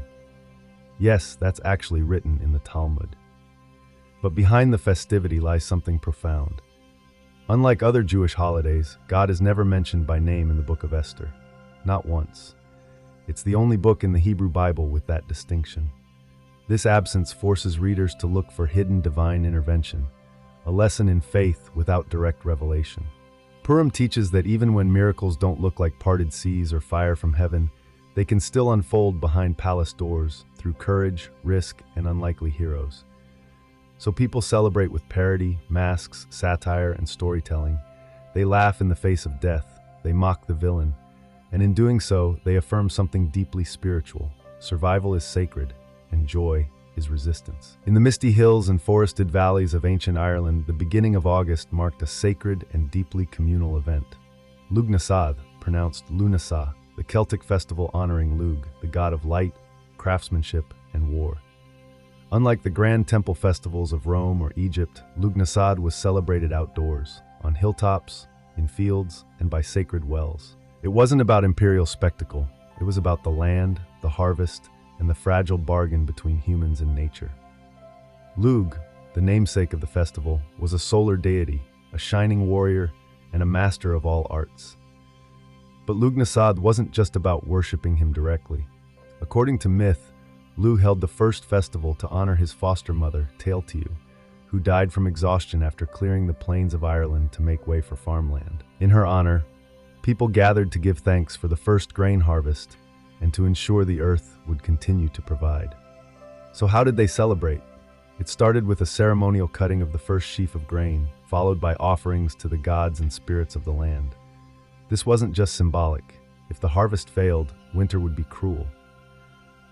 Speaker 1: Yes, that's actually written in the Talmud. But behind the festivity lies something profound. Unlike other Jewish holidays, God is never mentioned by name in the Book of Esther. Not once. It's the only book in the Hebrew Bible with that distinction. This absence forces readers to look for hidden divine intervention, a lesson in faith without direct revelation. Purim teaches that even when miracles don't look like parted seas or fire from heaven, they can still unfold behind palace doors through courage, risk, and unlikely heroes. So people celebrate with parody, masks, satire, and storytelling. They laugh in the face of death, they mock the villain, and in doing so, they affirm something deeply spiritual. Survival is sacred, and joy is resistance. In the misty hills and forested valleys of ancient Ireland, the beginning of August marked a sacred and deeply communal event. Lughnasadh, pronounced Lunasa, the Celtic festival honoring Lugh, the god of light, craftsmanship, and war. Unlike the grand temple festivals of Rome or Egypt, Lughnasadh was celebrated outdoors, on hilltops, in fields, and by sacred wells. It wasn't about imperial spectacle. It was about the land, the harvest, and the fragile bargain between humans and nature. Lugh, the namesake of the festival, was a solar deity, a shining warrior, and a master of all arts. But Lughnasadh wasn't just about worshipping him directly. According to myth, Lugh held the first festival to honor his foster mother, Tailtiu, who died from exhaustion after clearing the plains of Ireland to make way for farmland. In her honor, people gathered to give thanks for the first grain harvest and to ensure the earth would continue to provide. So how did they celebrate? It started with a ceremonial cutting of the first sheaf of grain, followed by offerings to the gods and spirits of the land. This wasn't just symbolic. If the harvest failed, winter would be cruel.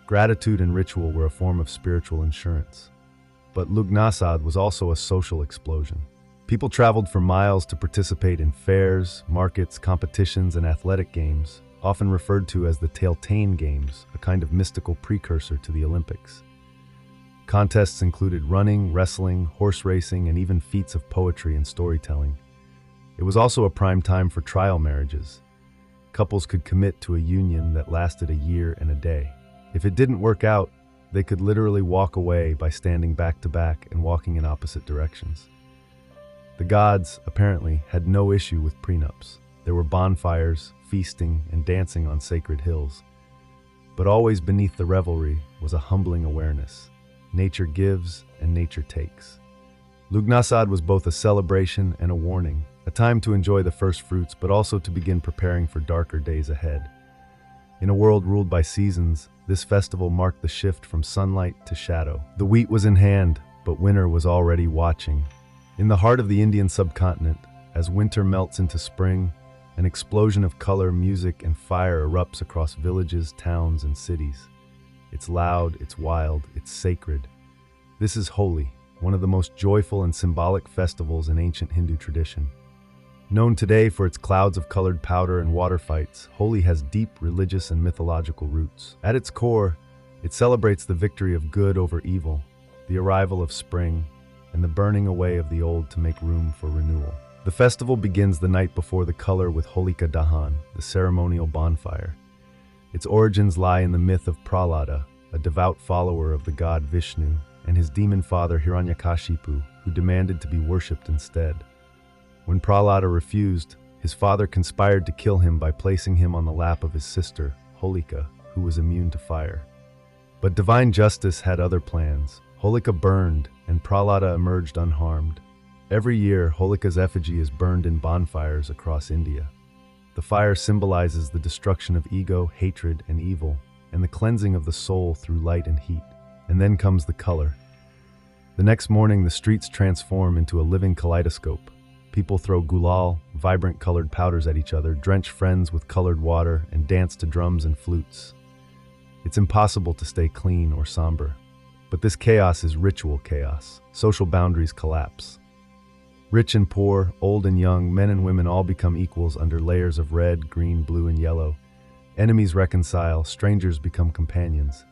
Speaker 1: Gratitude and ritual were a form of spiritual insurance. But Lughnasadh was also a social explosion. People traveled for miles to participate in fairs, markets, competitions, and athletic games, often referred to as the Tailteann Games, a kind of mystical precursor to the Olympics. Contests included running, wrestling, horse racing, and even feats of poetry and storytelling. It was also a prime time for trial marriages. Couples could commit to a union that lasted a year and a day. If it didn't work out, they could literally walk away by standing back to back and walking in opposite directions. The gods, apparently, had no issue with prenups. There were bonfires, feasting, and dancing on sacred hills. But always beneath the revelry was a humbling awareness. Nature gives and nature takes. Lughnasadh was both a celebration and a warning, a time to enjoy the first fruits but also to begin preparing for darker days ahead. In a world ruled by seasons, this festival marked the shift from sunlight to shadow. The wheat was in hand, but winter was already watching. In the heart of the Indian subcontinent, as winter melts into spring, an explosion of color, music, and fire erupts across villages, towns, and cities. It's loud, it's wild, it's sacred. This is Holi, one of the most joyful and symbolic festivals in ancient Hindu tradition. Known today for its clouds of colored powder and water fights, Holi has deep religious and mythological roots. At its core, it celebrates the victory of good over evil, the arrival of spring, and the burning away of the old to make room for renewal. The festival begins the night before the color with Holika Dahan, the ceremonial bonfire. Its origins lie in the myth of Prahlada, a devout follower of the god Vishnu, and his demon father Hiranyakashipu, who demanded to be worshipped instead. When Prahlada refused, his father conspired to kill him by placing him on the lap of his sister, Holika, who was immune to fire. But divine justice had other plans. Holika burned, and Prahlada emerged unharmed. Every year, Holika's effigy is burned in bonfires across India. The fire symbolizes the destruction of ego, hatred, and evil, and the cleansing of the soul through light and heat. And then comes the color. The next morning, the streets transform into a living kaleidoscope. People throw gulal, vibrant colored powders at each other, drench friends with colored water, and dance to drums and flutes. It's impossible to stay clean or somber. But this chaos is ritual chaos. Social boundaries collapse. Rich and poor, old and young, men and women all become equals under layers of red, green, blue, and yellow. Enemies reconcile, strangers become companions.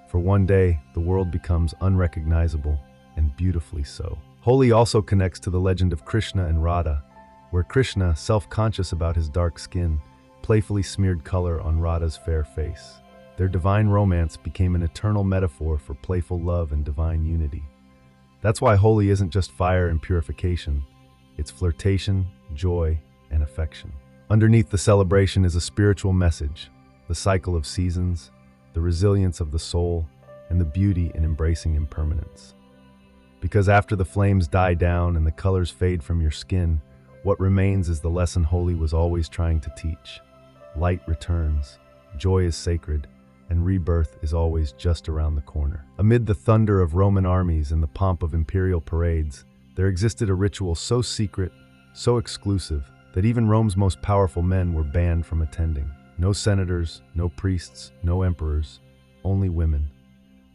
Speaker 1: For one day, the world becomes unrecognizable, and beautifully so. Holi also connects to the legend of Krishna and Radha, where Krishna, self-conscious about his dark skin, playfully smeared color on Radha's fair face. Their divine romance became an eternal metaphor for playful love and divine unity. That's why Holi isn't just fire and purification. It's flirtation, joy, and affection. Underneath the celebration is a spiritual message, the cycle of seasons, the resilience of the soul, and the beauty in embracing impermanence. Because after the flames die down and the colors fade from your skin, what remains is the lesson Holy was always trying to teach. Light returns, joy is sacred, and rebirth is always just around the corner. Amid the thunder of Roman armies and the pomp of imperial parades, there existed a ritual so secret, so exclusive, that even Rome's most powerful men were banned from attending. No senators, no priests, no emperors, only women.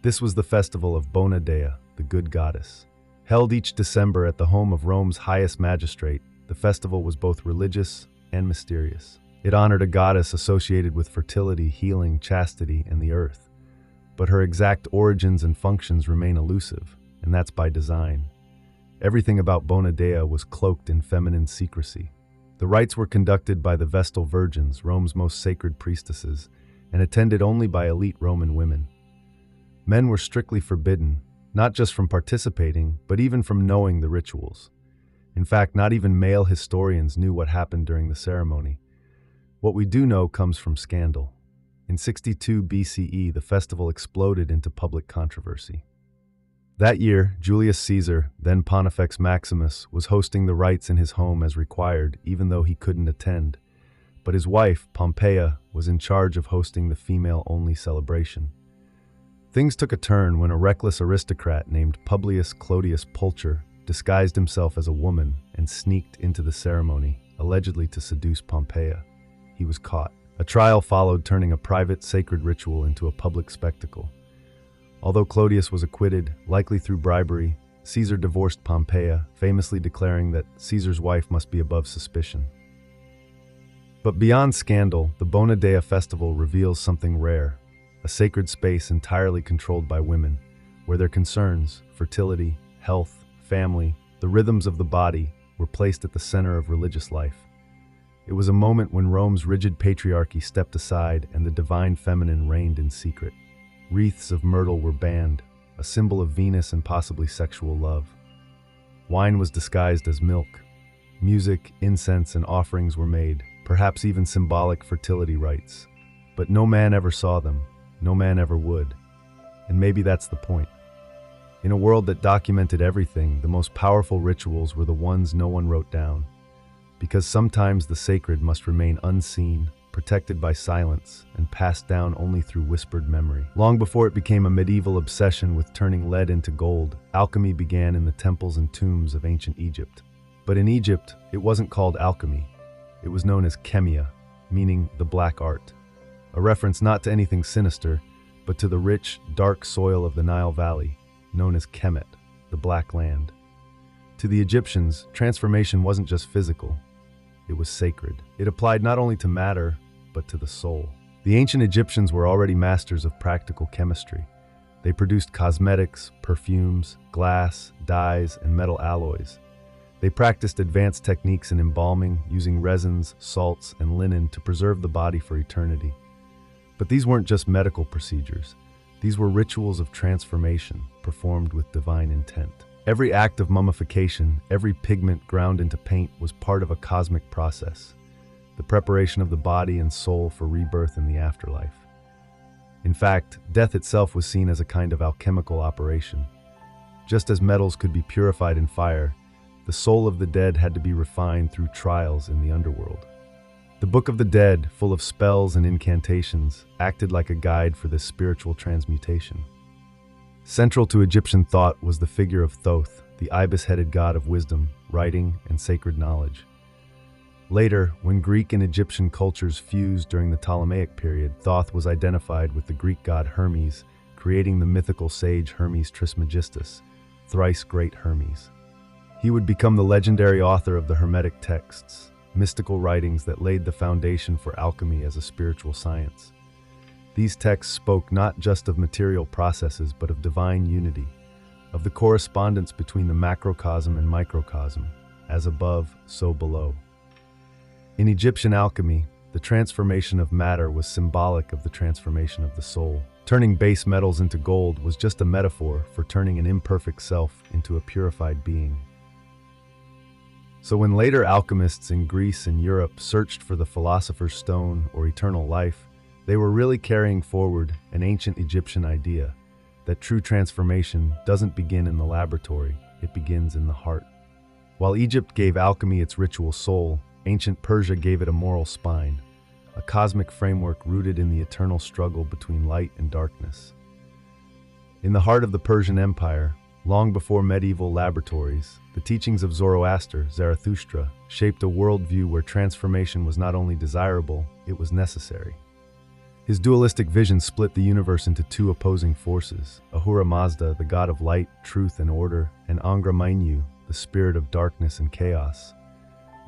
Speaker 1: This was the festival of Bona Dea, the good goddess. Held each December at the home of Rome's highest magistrate, the festival was both religious and mysterious. It honored a goddess associated with fertility, healing, chastity, and the earth. But her exact origins and functions remain elusive, and that's by design. Everything about Bona Dea was cloaked in feminine secrecy. The rites were conducted by the Vestal Virgins, Rome's most sacred priestesses, and attended only by elite Roman women. Men were strictly forbidden, not just from participating, but even from knowing the rituals. In fact, not even male historians knew what happened during the ceremony. What we do know comes from scandal. In 62 BCE, the festival exploded into public controversy. That year, Julius Caesar, then Pontifex Maximus, was hosting the rites in his home as required, even though he couldn't attend. But his wife, Pompeia, was in charge of hosting the female-only celebration. Things took a turn when a reckless aristocrat named Publius Clodius Pulcher disguised himself as a woman and sneaked into the ceremony, allegedly to seduce Pompeia. He was caught. A trial followed, turning a private, sacred ritual into a public spectacle. Although Clodius was acquitted, likely through bribery, Caesar divorced Pompeia, famously declaring that Caesar's wife must be above suspicion. But beyond scandal, the Bona Dea festival reveals something rare, a sacred space entirely controlled by women, where their concerns, fertility, health, family, the rhythms of the body, were placed at the center of religious life. It was a moment when Rome's rigid patriarchy stepped aside and the divine feminine reigned in secret. Wreaths of myrtle were banned, a symbol of Venus and possibly sexual love. Wine was disguised as milk. Music, incense, and offerings were made, perhaps even symbolic fertility rites. But no man ever saw them. No man ever would. And maybe that's the point. In a world that documented everything, the most powerful rituals were the ones no one wrote down. Because sometimes the sacred must remain unseen, protected by silence, and passed down only through whispered memory. Long before it became a medieval obsession with turning lead into gold, alchemy began in the temples and tombs of ancient Egypt. But in Egypt, it wasn't called alchemy. It was known as chemia, meaning the black art. A reference not to anything sinister, but to the rich, dark soil of the Nile Valley, known as Kemet, the Black Land. To the Egyptians, transformation wasn't just physical. It was sacred. It applied not only to matter, but to the soul. The ancient Egyptians were already masters of practical chemistry. They produced cosmetics, perfumes, glass, dyes, and metal alloys. They practiced advanced techniques in embalming, using resins, salts, and linen to preserve the body for eternity. But these weren't just medical procedures. These were rituals of transformation, performed with divine intent. Every act of mummification, every pigment ground into paint was part of a cosmic process, the preparation of the body and soul for rebirth in the afterlife. In fact, death itself was seen as a kind of alchemical operation. Just as metals could be purified in fire, the soul of the dead had to be refined through trials in the underworld. The Book of the Dead, full of spells and incantations, acted like a guide for this spiritual transmutation. Central to Egyptian thought was the figure of Thoth, the ibis-headed god of wisdom, writing, and sacred knowledge. Later, when Greek and Egyptian cultures fused during the Ptolemaic period, Thoth was identified with the Greek god Hermes, creating the mythical sage Hermes Trismegistus, thrice great Hermes. He would become the legendary author of the Hermetic texts, mystical writings that laid the foundation for alchemy as a spiritual science. These texts spoke not just of material processes, but of divine unity, of the correspondence between the macrocosm and microcosm, as above, so below. In Egyptian alchemy, the transformation of matter was symbolic of the transformation of the soul. Turning base metals into gold was just a metaphor for turning an imperfect self into a purified being. So when later alchemists in Greece and Europe searched for the philosopher's stone or eternal life, they were really carrying forward an ancient Egyptian idea that true transformation doesn't begin in the laboratory, it begins in the heart. While Egypt gave alchemy its ritual soul, ancient Persia gave it a moral spine, a cosmic framework rooted in the eternal struggle between light and darkness. In the heart of the Persian Empire, long before medieval laboratories, the teachings of Zoroaster, Zarathustra, shaped a worldview where transformation was not only desirable, it was necessary. His dualistic vision split the universe into two opposing forces: Ahura Mazda, the god of light, truth, and order, and Angra Mainyu, the spirit of darkness and chaos.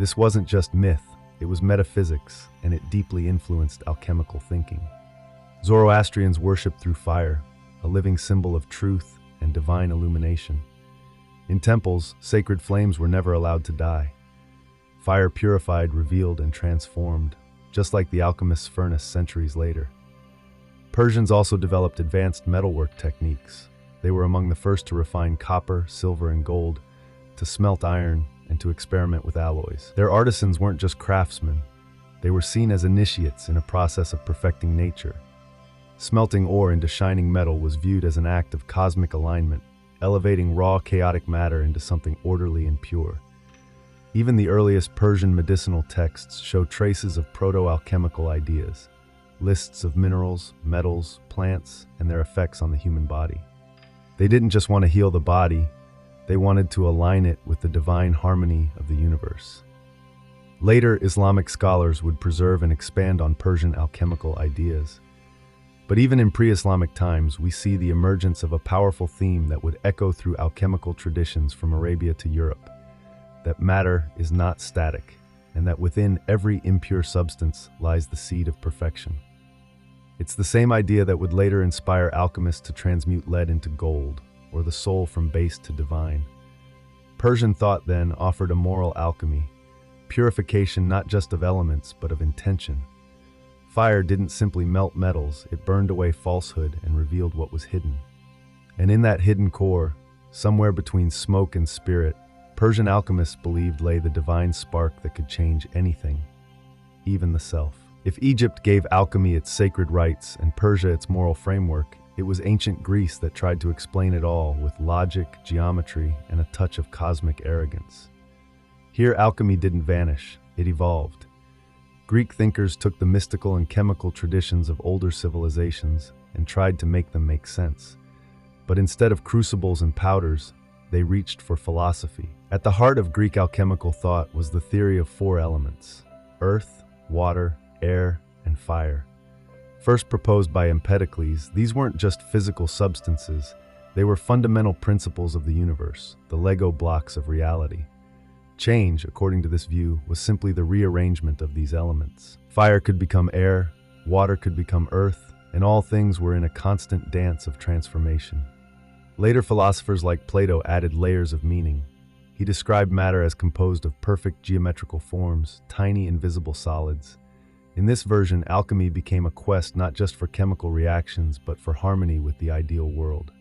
Speaker 1: This wasn't just myth, it was metaphysics, and it deeply influenced alchemical thinking. Zoroastrians worshipped through fire, a living symbol of truth and divine illumination. In temples, sacred flames were never allowed to die. Fire purified, revealed, and transformed, just like the alchemist's furnace centuries later. Persians also developed advanced metalwork techniques. They were among the first to refine copper, silver, and gold, to smelt iron, and to experiment with alloys. Their artisans weren't just craftsmen. They were seen as initiates in a process of perfecting nature. Smelting ore into shining metal was viewed as an act of cosmic alignment, elevating raw, chaotic matter into something orderly and pure. Even the earliest Persian medicinal texts show traces of proto-alchemical ideas, lists of minerals, metals, plants, and their effects on the human body. They didn't just want to heal the body, they wanted to align it with the divine harmony of the universe. Later, Islamic scholars would preserve and expand on Persian alchemical ideas. But even in pre-Islamic times, we see the emergence of a powerful theme that would echo through alchemical traditions from Arabia to Europe: that matter is not static, and that within every impure substance lies the seed of perfection. It's the same idea that would later inspire alchemists to transmute lead into gold, or the soul from base to divine. Persian thought then offered a moral alchemy, purification not just of elements, but of intention. Fire didn't simply melt metals, it burned away falsehood and revealed what was hidden. And in that hidden core, somewhere between smoke and spirit, Persian alchemists believed lay the divine spark that could change anything, even the self. If Egypt gave alchemy its sacred rites and Persia its moral framework, it was ancient Greece that tried to explain it all with logic, geometry, and a touch of cosmic arrogance. Here, alchemy didn't vanish, it evolved. Greek thinkers took the mystical and chemical traditions of older civilizations and tried to make them make sense. But instead of crucibles and powders, they reached for philosophy. At the heart of Greek alchemical thought was the theory of four elements: earth, water, air, and fire. First proposed by Empedocles, these weren't just physical substances, they were fundamental principles of the universe, the Lego blocks of reality. Change, according to this view, was simply the rearrangement of these elements. Fire could become air, water could become earth, and all things were in a constant dance of transformation. Later philosophers like Plato added layers of meaning. He described matter as composed of perfect geometrical forms, tiny invisible solids. In this version, alchemy became a quest not just for chemical reactions, but for harmony with the ideal world.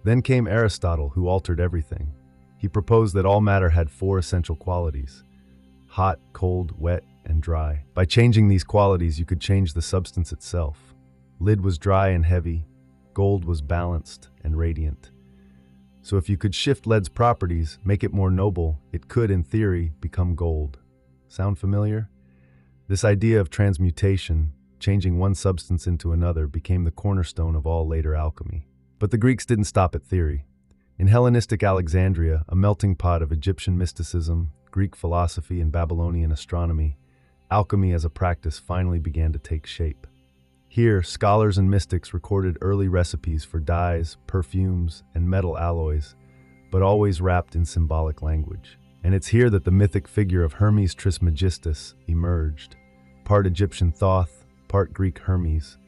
Speaker 1: Then came Aristotle, who altered everything. He proposed that all matter had four essential qualities: hot, cold, wet, and dry. By changing these qualities, you could change the substance itself. Lead was dry and heavy, gold was balanced and radiant. So if you could shift lead's properties, make it more noble, it could, in theory, become gold. Sound familiar? This idea of transmutation, changing one substance into another, became the cornerstone of all later alchemy. But the Greeks didn't stop at theory. In Hellenistic Alexandria, a melting pot of Egyptian mysticism, Greek philosophy, and Babylonian astronomy, alchemy as a practice finally began to take shape. Here, scholars and mystics recorded early recipes for dyes, perfumes, and metal alloys, but always wrapped in symbolic language. And it's here that the mythic figure of Hermes Trismegistus emerged, part Egyptian Thoth, part Greek Hermes,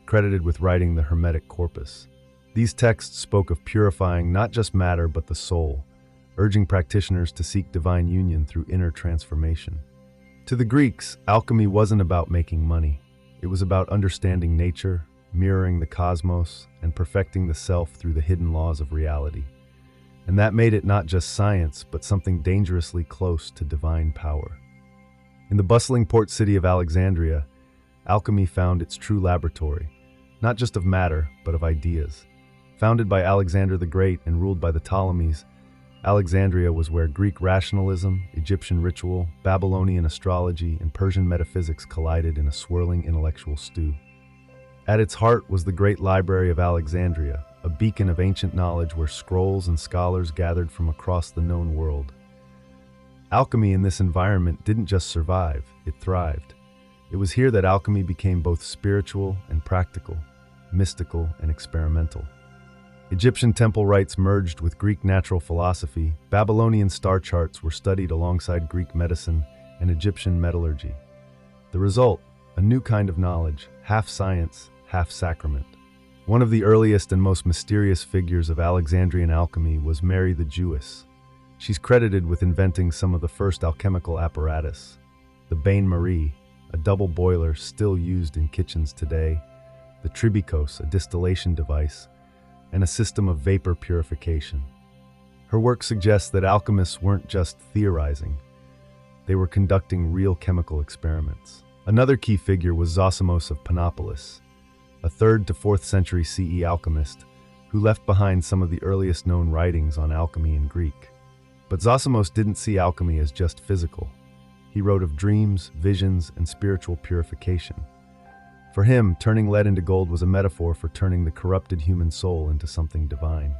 Speaker 1: credited with writing the Hermetic corpus. These texts spoke of purifying not just matter but the soul, urging practitioners to seek divine union through inner transformation. To the Greeks, alchemy wasn't about making money. It was about understanding nature, mirroring the cosmos, and perfecting the self through the hidden laws of reality. And that made it not just science, but something dangerously close to divine power. In the bustling port city of Alexandria, alchemy found its true laboratory, not just of matter, but of ideas. Founded by Alexander the Great and ruled by the Ptolemies, Alexandria was where Greek rationalism, Egyptian ritual, Babylonian astrology, and Persian metaphysics collided in a swirling intellectual stew. At its heart was the Great Library of Alexandria, a beacon of ancient knowledge where scrolls and scholars gathered from across the known world. Alchemy in this environment didn't just survive, it thrived. It was here that alchemy became both spiritual and practical, mystical and experimental. Egyptian temple rites merged with Greek natural philosophy, Babylonian star charts were studied alongside Greek medicine and Egyptian metallurgy. The result, a new kind of knowledge, half science, half sacrament. One of the earliest and most mysterious figures of Alexandrian alchemy was Mary the Jewess. She's credited with inventing some of the first alchemical apparatus. The bain-marie, a double boiler still used in kitchens today, the tribikos, a distillation device, and a system of vapor purification. Her work suggests that alchemists weren't just theorizing, they were conducting real chemical experiments. Another key figure was Zosimos of Panopolis, a 3rd to 4th century CE alchemist who left behind some of the earliest known writings on alchemy in Greek. But Zosimos didn't see alchemy as just physical. He wrote of dreams, visions, and spiritual purification. For him, turning lead into gold was a metaphor for turning the corrupted human soul into something divine.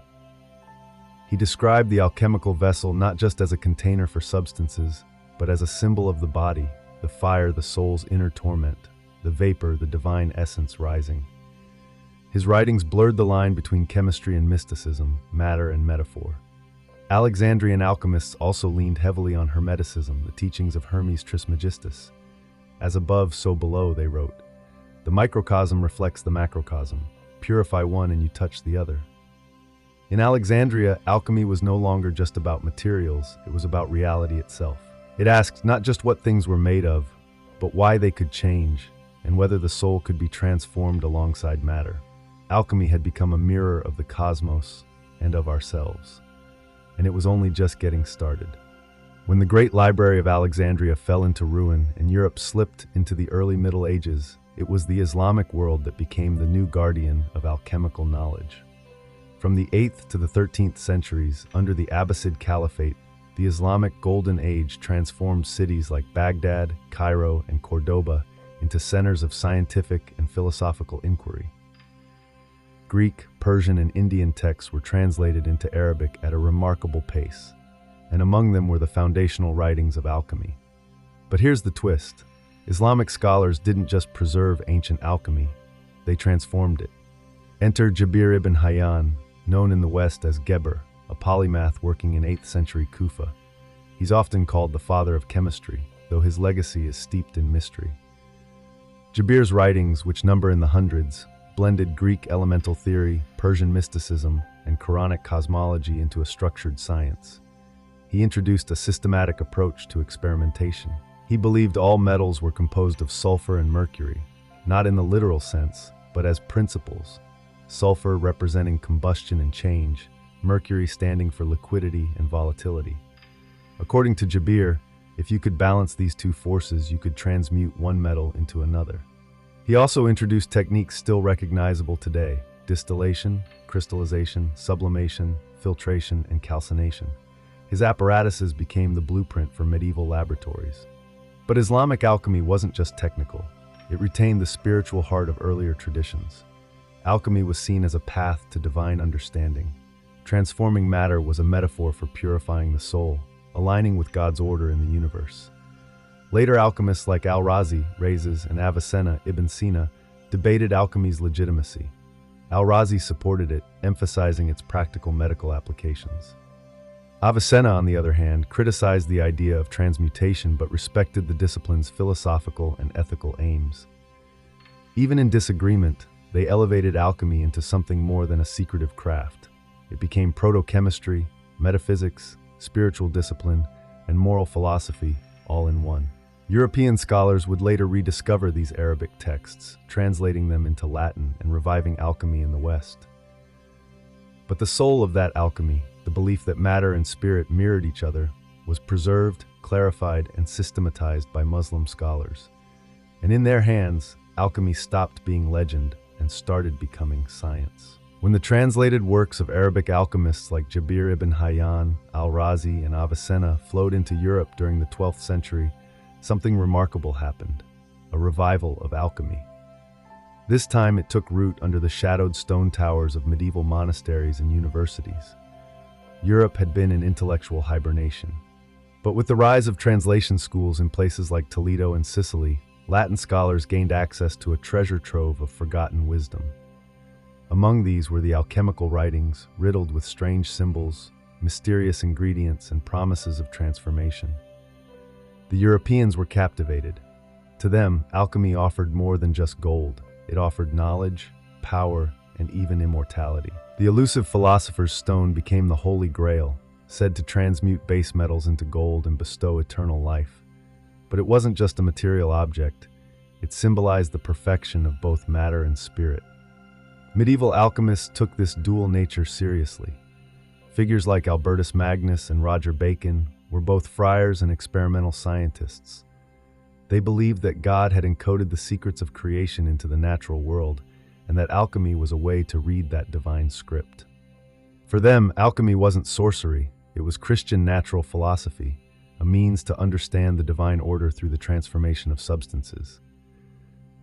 Speaker 1: He described the alchemical vessel not just as a container for substances, but as a symbol of the body, the fire, the soul's inner torment, the vapor, the divine essence rising. His writings blurred the line between chemistry and mysticism, matter and metaphor. Alexandrian alchemists also leaned heavily on Hermeticism, the teachings of Hermes Trismegistus. As above, so below, they wrote. The microcosm reflects the macrocosm. Purify one and you touch the other. In Alexandria, alchemy was no longer just about materials, it was about reality itself. It asked not just what things were made of, but why they could change, and whether the soul could be transformed alongside matter. Alchemy had become a mirror of the cosmos and of ourselves. And it was only just getting started. When the Great Library of Alexandria fell into ruin and Europe slipped into the early Middle Ages, it was the Islamic world that became the new guardian of alchemical knowledge. From the 8th to the 13th centuries, under the Abbasid Caliphate, the Islamic Golden Age transformed cities like Baghdad, Cairo, and Cordoba into centers of scientific and philosophical inquiry. Greek, Persian, and Indian texts were translated into Arabic at a remarkable pace, and among them were the foundational writings of alchemy. But here's the twist. Islamic scholars didn't just preserve ancient alchemy, they transformed it. Enter Jabir ibn Hayyan, known in the West as Geber, a polymath working in 8th century Kufa. He's often called the father of chemistry, though his legacy is steeped in mystery. Jabir's writings, which number in the hundreds, blended Greek elemental theory, Persian mysticism, and Quranic cosmology into a structured science. He introduced a systematic approach to experimentation. He believed all metals were composed of sulfur and mercury, not in the literal sense, but as principles. Sulfur representing combustion and change, mercury standing for liquidity and volatility. According to Jabir, if you could balance these two forces, you could transmute one metal into another. He also introduced techniques still recognizable today: distillation, crystallization, sublimation, filtration, and calcination. His apparatuses became the blueprint for medieval laboratories. But Islamic alchemy wasn't just technical. It retained the spiritual heart of earlier traditions. Alchemy was seen as a path to divine understanding. Transforming matter was a metaphor for purifying the soul, aligning with God's order in the universe. Later alchemists like Al-Razi, Rhazes, and Avicenna ibn Sina debated alchemy's legitimacy. Al-Razi supported it, emphasizing its practical medical applications. Avicenna, on the other hand, criticized the idea of transmutation but respected the discipline's philosophical and ethical aims. Even in disagreement, they elevated alchemy into something more than a secretive craft. It became proto-chemistry, metaphysics, spiritual discipline, and moral philosophy, all in one. European scholars would later rediscover these Arabic texts, translating them into Latin and reviving alchemy in the West. But the soul of that alchemy, the belief that matter and spirit mirrored each other, was preserved, clarified, and systematized by Muslim scholars. And in their hands, alchemy stopped being legend and started becoming science. When the translated works of Arabic alchemists like Jabir ibn Hayyan, al-Razi, and Avicenna flowed into Europe during the 12th century, something remarkable happened: a revival of alchemy. This time it took root under the shadowed stone towers of medieval monasteries and universities. Europe had been in intellectual hibernation. But with the rise of translation schools in places like Toledo and Sicily, Latin scholars gained access to a treasure trove of forgotten wisdom. Among these were the alchemical writings, riddled with strange symbols, mysterious ingredients, and promises of transformation. The Europeans were captivated. To them, alchemy offered more than just gold. It offered knowledge, power, and even immortality. The elusive philosopher's stone became the Holy Grail, said to transmute base metals into gold and bestow eternal life. But it wasn't just a material object. It symbolized the perfection of both matter and spirit. Medieval alchemists took this dual nature seriously. Figures like Albertus Magnus and Roger Bacon were both friars and experimental scientists. They believed that God had encoded the secrets of creation into the natural world, and that alchemy was a way to read that divine script. For them, alchemy wasn't sorcery, it was Christian natural philosophy, a means to understand the divine order through the transformation of substances.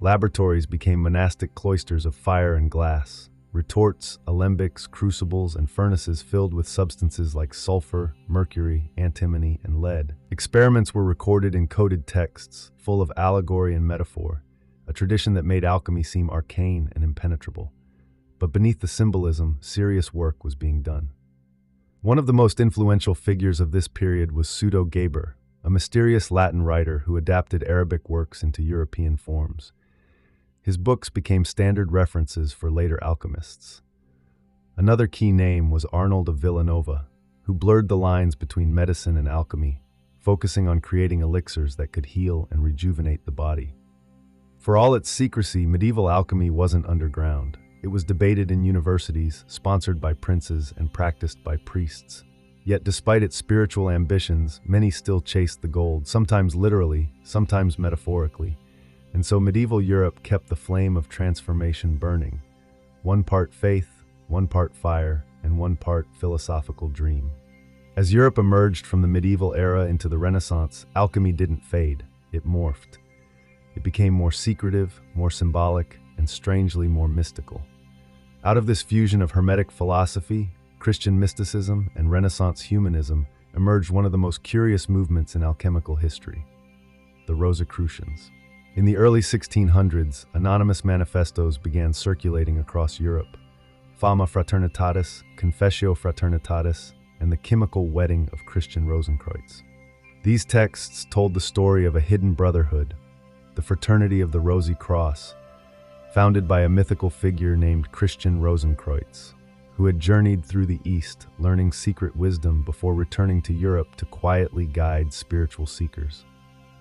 Speaker 1: Laboratories became monastic cloisters of fire and glass. Retorts, alembics, crucibles, and furnaces filled with substances like sulfur, mercury, antimony, and lead. Experiments were recorded in coded texts, full of allegory and metaphor, a tradition that made alchemy seem arcane and impenetrable. But beneath the symbolism, serious work was being done. One of the most influential figures of this period was Pseudo-Geber, a mysterious Latin writer who adapted Arabic works into European forms. His books became standard references for later alchemists. Another key name was Arnold of Villanova, who blurred the lines between medicine and alchemy, focusing on creating elixirs that could heal and rejuvenate the body. For all its secrecy, medieval alchemy wasn't underground. It was debated in universities, sponsored by princes, and practiced by priests. Yet despite its spiritual ambitions, many still chased the gold, sometimes literally, sometimes metaphorically. And so medieval Europe kept the flame of transformation burning. One part faith, one part fire, and one part philosophical dream. As Europe emerged from the medieval era into the Renaissance, alchemy didn't fade, it morphed. It became more secretive, more symbolic, and strangely more mystical. Out of this fusion of Hermetic philosophy, Christian mysticism, and Renaissance humanism emerged one of the most curious movements in alchemical history: the Rosicrucians. In the early 1600s, anonymous manifestos began circulating across Europe: Fama Fraternitatis, Confessio Fraternitatis, and the Chemical Wedding of Christian Rosenkreuz. These texts told the story of a hidden brotherhood, the Fraternity of the Rosy Cross, founded by a mythical figure named Christian Rosenkreuz, who had journeyed through the East, learning secret wisdom before returning to Europe to quietly guide spiritual seekers.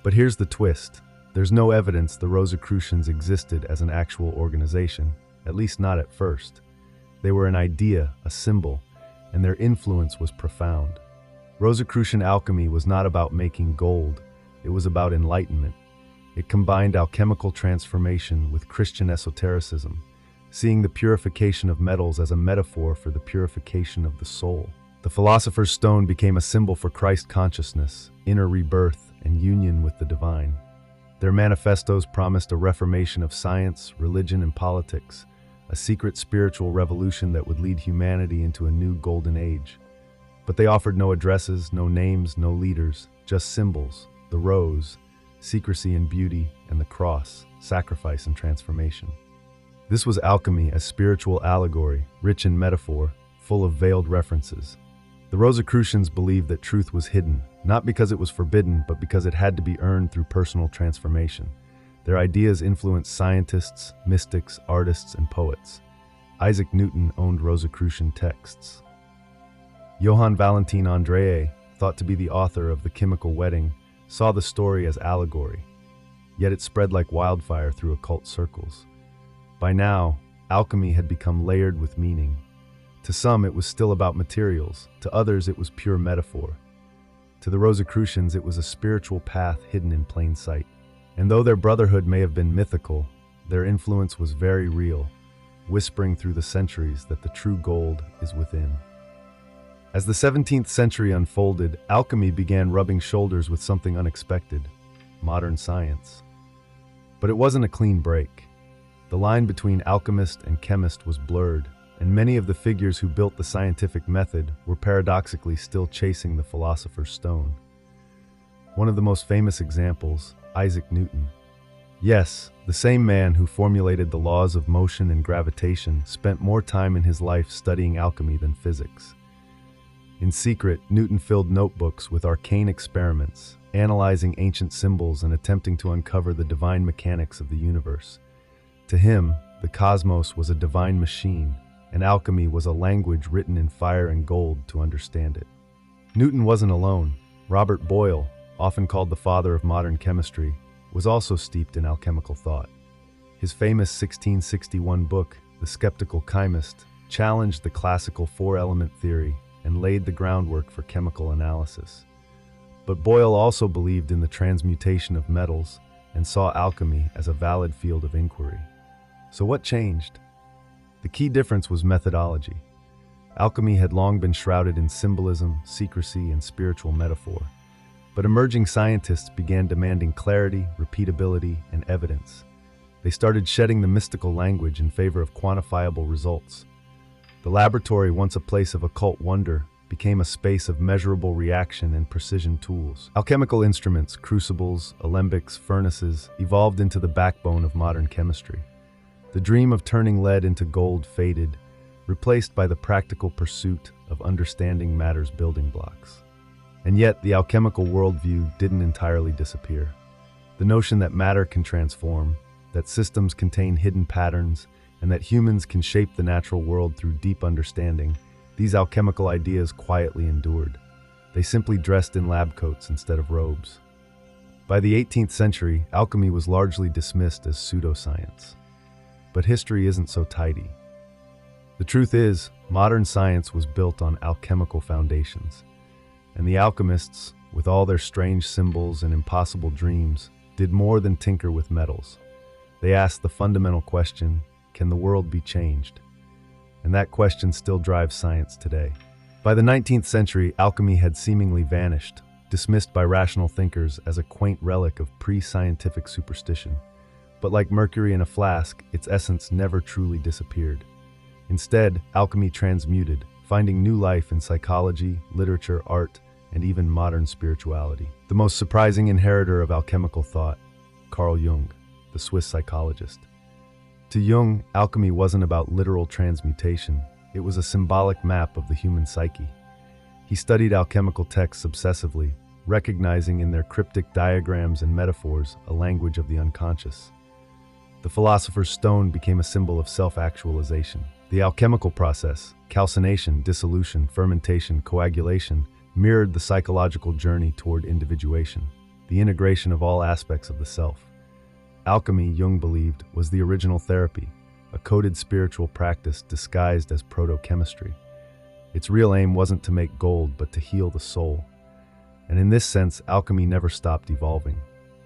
Speaker 1: But here's the twist. There's no evidence the Rosicrucians existed as an actual organization, at least not at first. They were an idea, a symbol, and their influence was profound. Rosicrucian alchemy was not about making gold, it was about enlightenment. It combined alchemical transformation with Christian esotericism, seeing the purification of metals as a metaphor for the purification of the soul. The philosopher's stone became a symbol for Christ consciousness, inner rebirth, and union with the divine. Their manifestos promised a reformation of science, religion, and politics, a secret spiritual revolution that would lead humanity into a new golden age. But they offered no addresses, no names, no leaders, just symbols: the rose, secrecy and beauty, and the cross, sacrifice and transformation. This was alchemy as spiritual allegory, rich in metaphor, full of veiled references. The Rosicrucians believed that truth was hidden, not because it was forbidden, but because it had to be earned through personal transformation. Their ideas influenced scientists, mystics, artists, and poets. Isaac Newton owned Rosicrucian texts. Johann Valentin Andreae, thought to be the author of The Chemical Wedding, saw the story as allegory, yet it spread like wildfire through occult circles. By now, alchemy had become layered with meaning. To some, it was still about materials. To others, it was pure metaphor. To the Rosicrucians, it was a spiritual path hidden in plain sight. And though their brotherhood may have been mythical, their influence was very real. whispering through the centuries that the true gold is within. As the 17th century unfolded, alchemy began rubbing shoulders with something unexpected: modern science. But it wasn't a clean break. The line between alchemist and chemist was blurred, and many of the figures who built the scientific method were paradoxically still chasing the philosopher's stone. One of the most famous examples, Isaac Newton. Yes, the same man who formulated the laws of motion and gravitation spent more time in his life studying alchemy than physics. In secret, Newton filled notebooks with arcane experiments, analyzing ancient symbols and attempting to uncover the divine mechanics of the universe. To him, the cosmos was a divine machine, and alchemy was a language written in fire and gold to understand it. Newton wasn't alone. Robert Boyle, often called the father of modern chemistry, was also steeped in alchemical thought. His famous 1661 book, The Skeptical Chymist, challenged the classical four-element theory and laid the groundwork for chemical analysis. But Boyle also believed in the transmutation of metals and saw alchemy as a valid field of inquiry. So what changed? The key difference was methodology. Alchemy had long been shrouded in symbolism, secrecy, and spiritual metaphor. But emerging scientists began demanding clarity, repeatability, and evidence. They started shedding the mystical language in favor of quantifiable results. The laboratory, once a place of occult wonder, became a space of measurable reaction and precision tools. Alchemical instruments, crucibles, alembics, furnaces, evolved into the backbone of modern chemistry. The dream of turning lead into gold faded, replaced by the practical pursuit of understanding matter's building blocks. And yet, the alchemical worldview didn't entirely disappear. The notion that matter can transform, that systems contain hidden patterns, and that humans can shape the natural world through deep understanding, these alchemical ideas quietly endured. They simply dressed in lab coats instead of robes. By the 18th century, alchemy was largely dismissed as pseudoscience. But history isn't so tidy. The truth is, modern science was built on alchemical foundations. And the alchemists, with all their strange symbols and impossible dreams, did more than tinker with metals. They asked the fundamental question, can the world be changed? And that question still drives science today. By the 19th century, alchemy had seemingly vanished, dismissed by rational thinkers as a quaint relic of pre-scientific superstition. But like mercury in a flask, its essence never truly disappeared. Instead, alchemy transmuted, finding new life in psychology, literature, art, and even modern spirituality. The most surprising inheritor of alchemical thought, Carl Jung, the Swiss psychologist. To Jung, alchemy wasn't about literal transmutation, it was a symbolic map of the human psyche. He studied alchemical texts obsessively, recognizing in their cryptic diagrams and metaphors a language of the unconscious. The philosopher's stone became a symbol of self-actualization. The alchemical process, calcination, dissolution, fermentation, coagulation, mirrored the psychological journey toward individuation, the integration of all aspects of the self. Alchemy, Jung believed, was the original therapy, a coded spiritual practice disguised as proto-chemistry. Its real aim wasn't to make gold, but to heal the soul. And in this sense, alchemy never stopped evolving.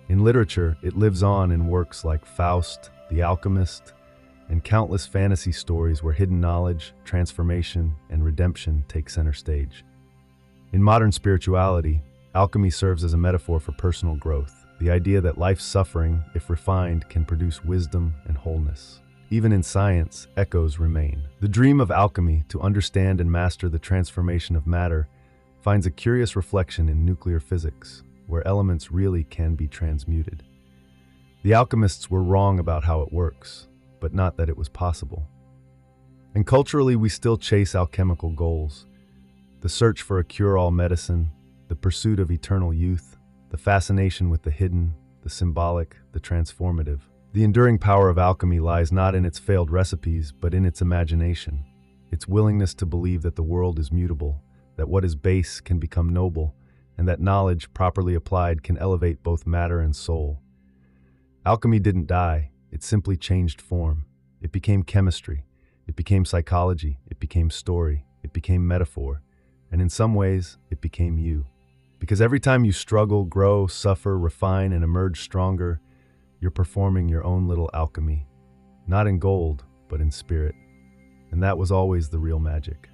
Speaker 1: In literature, it lives on in works like Faust, The Alchemist, and countless fantasy stories where hidden knowledge, transformation, and redemption take center stage. In modern spirituality, alchemy serves as a metaphor for personal growth, the idea that life's suffering, if refined, can produce wisdom and wholeness. Even in science, echoes remain. The dream of alchemy, to understand and master the transformation of matter, finds a curious reflection in nuclear physics, where elements really can be transmuted. The alchemists were wrong about how it works, but not that it was possible. And culturally, we still chase alchemical goals. The search for a cure-all medicine, the pursuit of eternal youth, the fascination with the hidden, the symbolic, the transformative. The enduring power of alchemy lies not in its failed recipes, but in its imagination, its willingness to believe that the world is mutable, that what is base can become noble, and that knowledge, properly applied, can elevate both matter and soul. Alchemy didn't die, it simply changed form. It became chemistry, it became psychology, it became story, it became metaphor, and in some ways, it became you. Because every time you struggle, grow, suffer, refine, and emerge stronger, you're performing your own little alchemy. Not in gold, but in spirit. And that was always the real magic.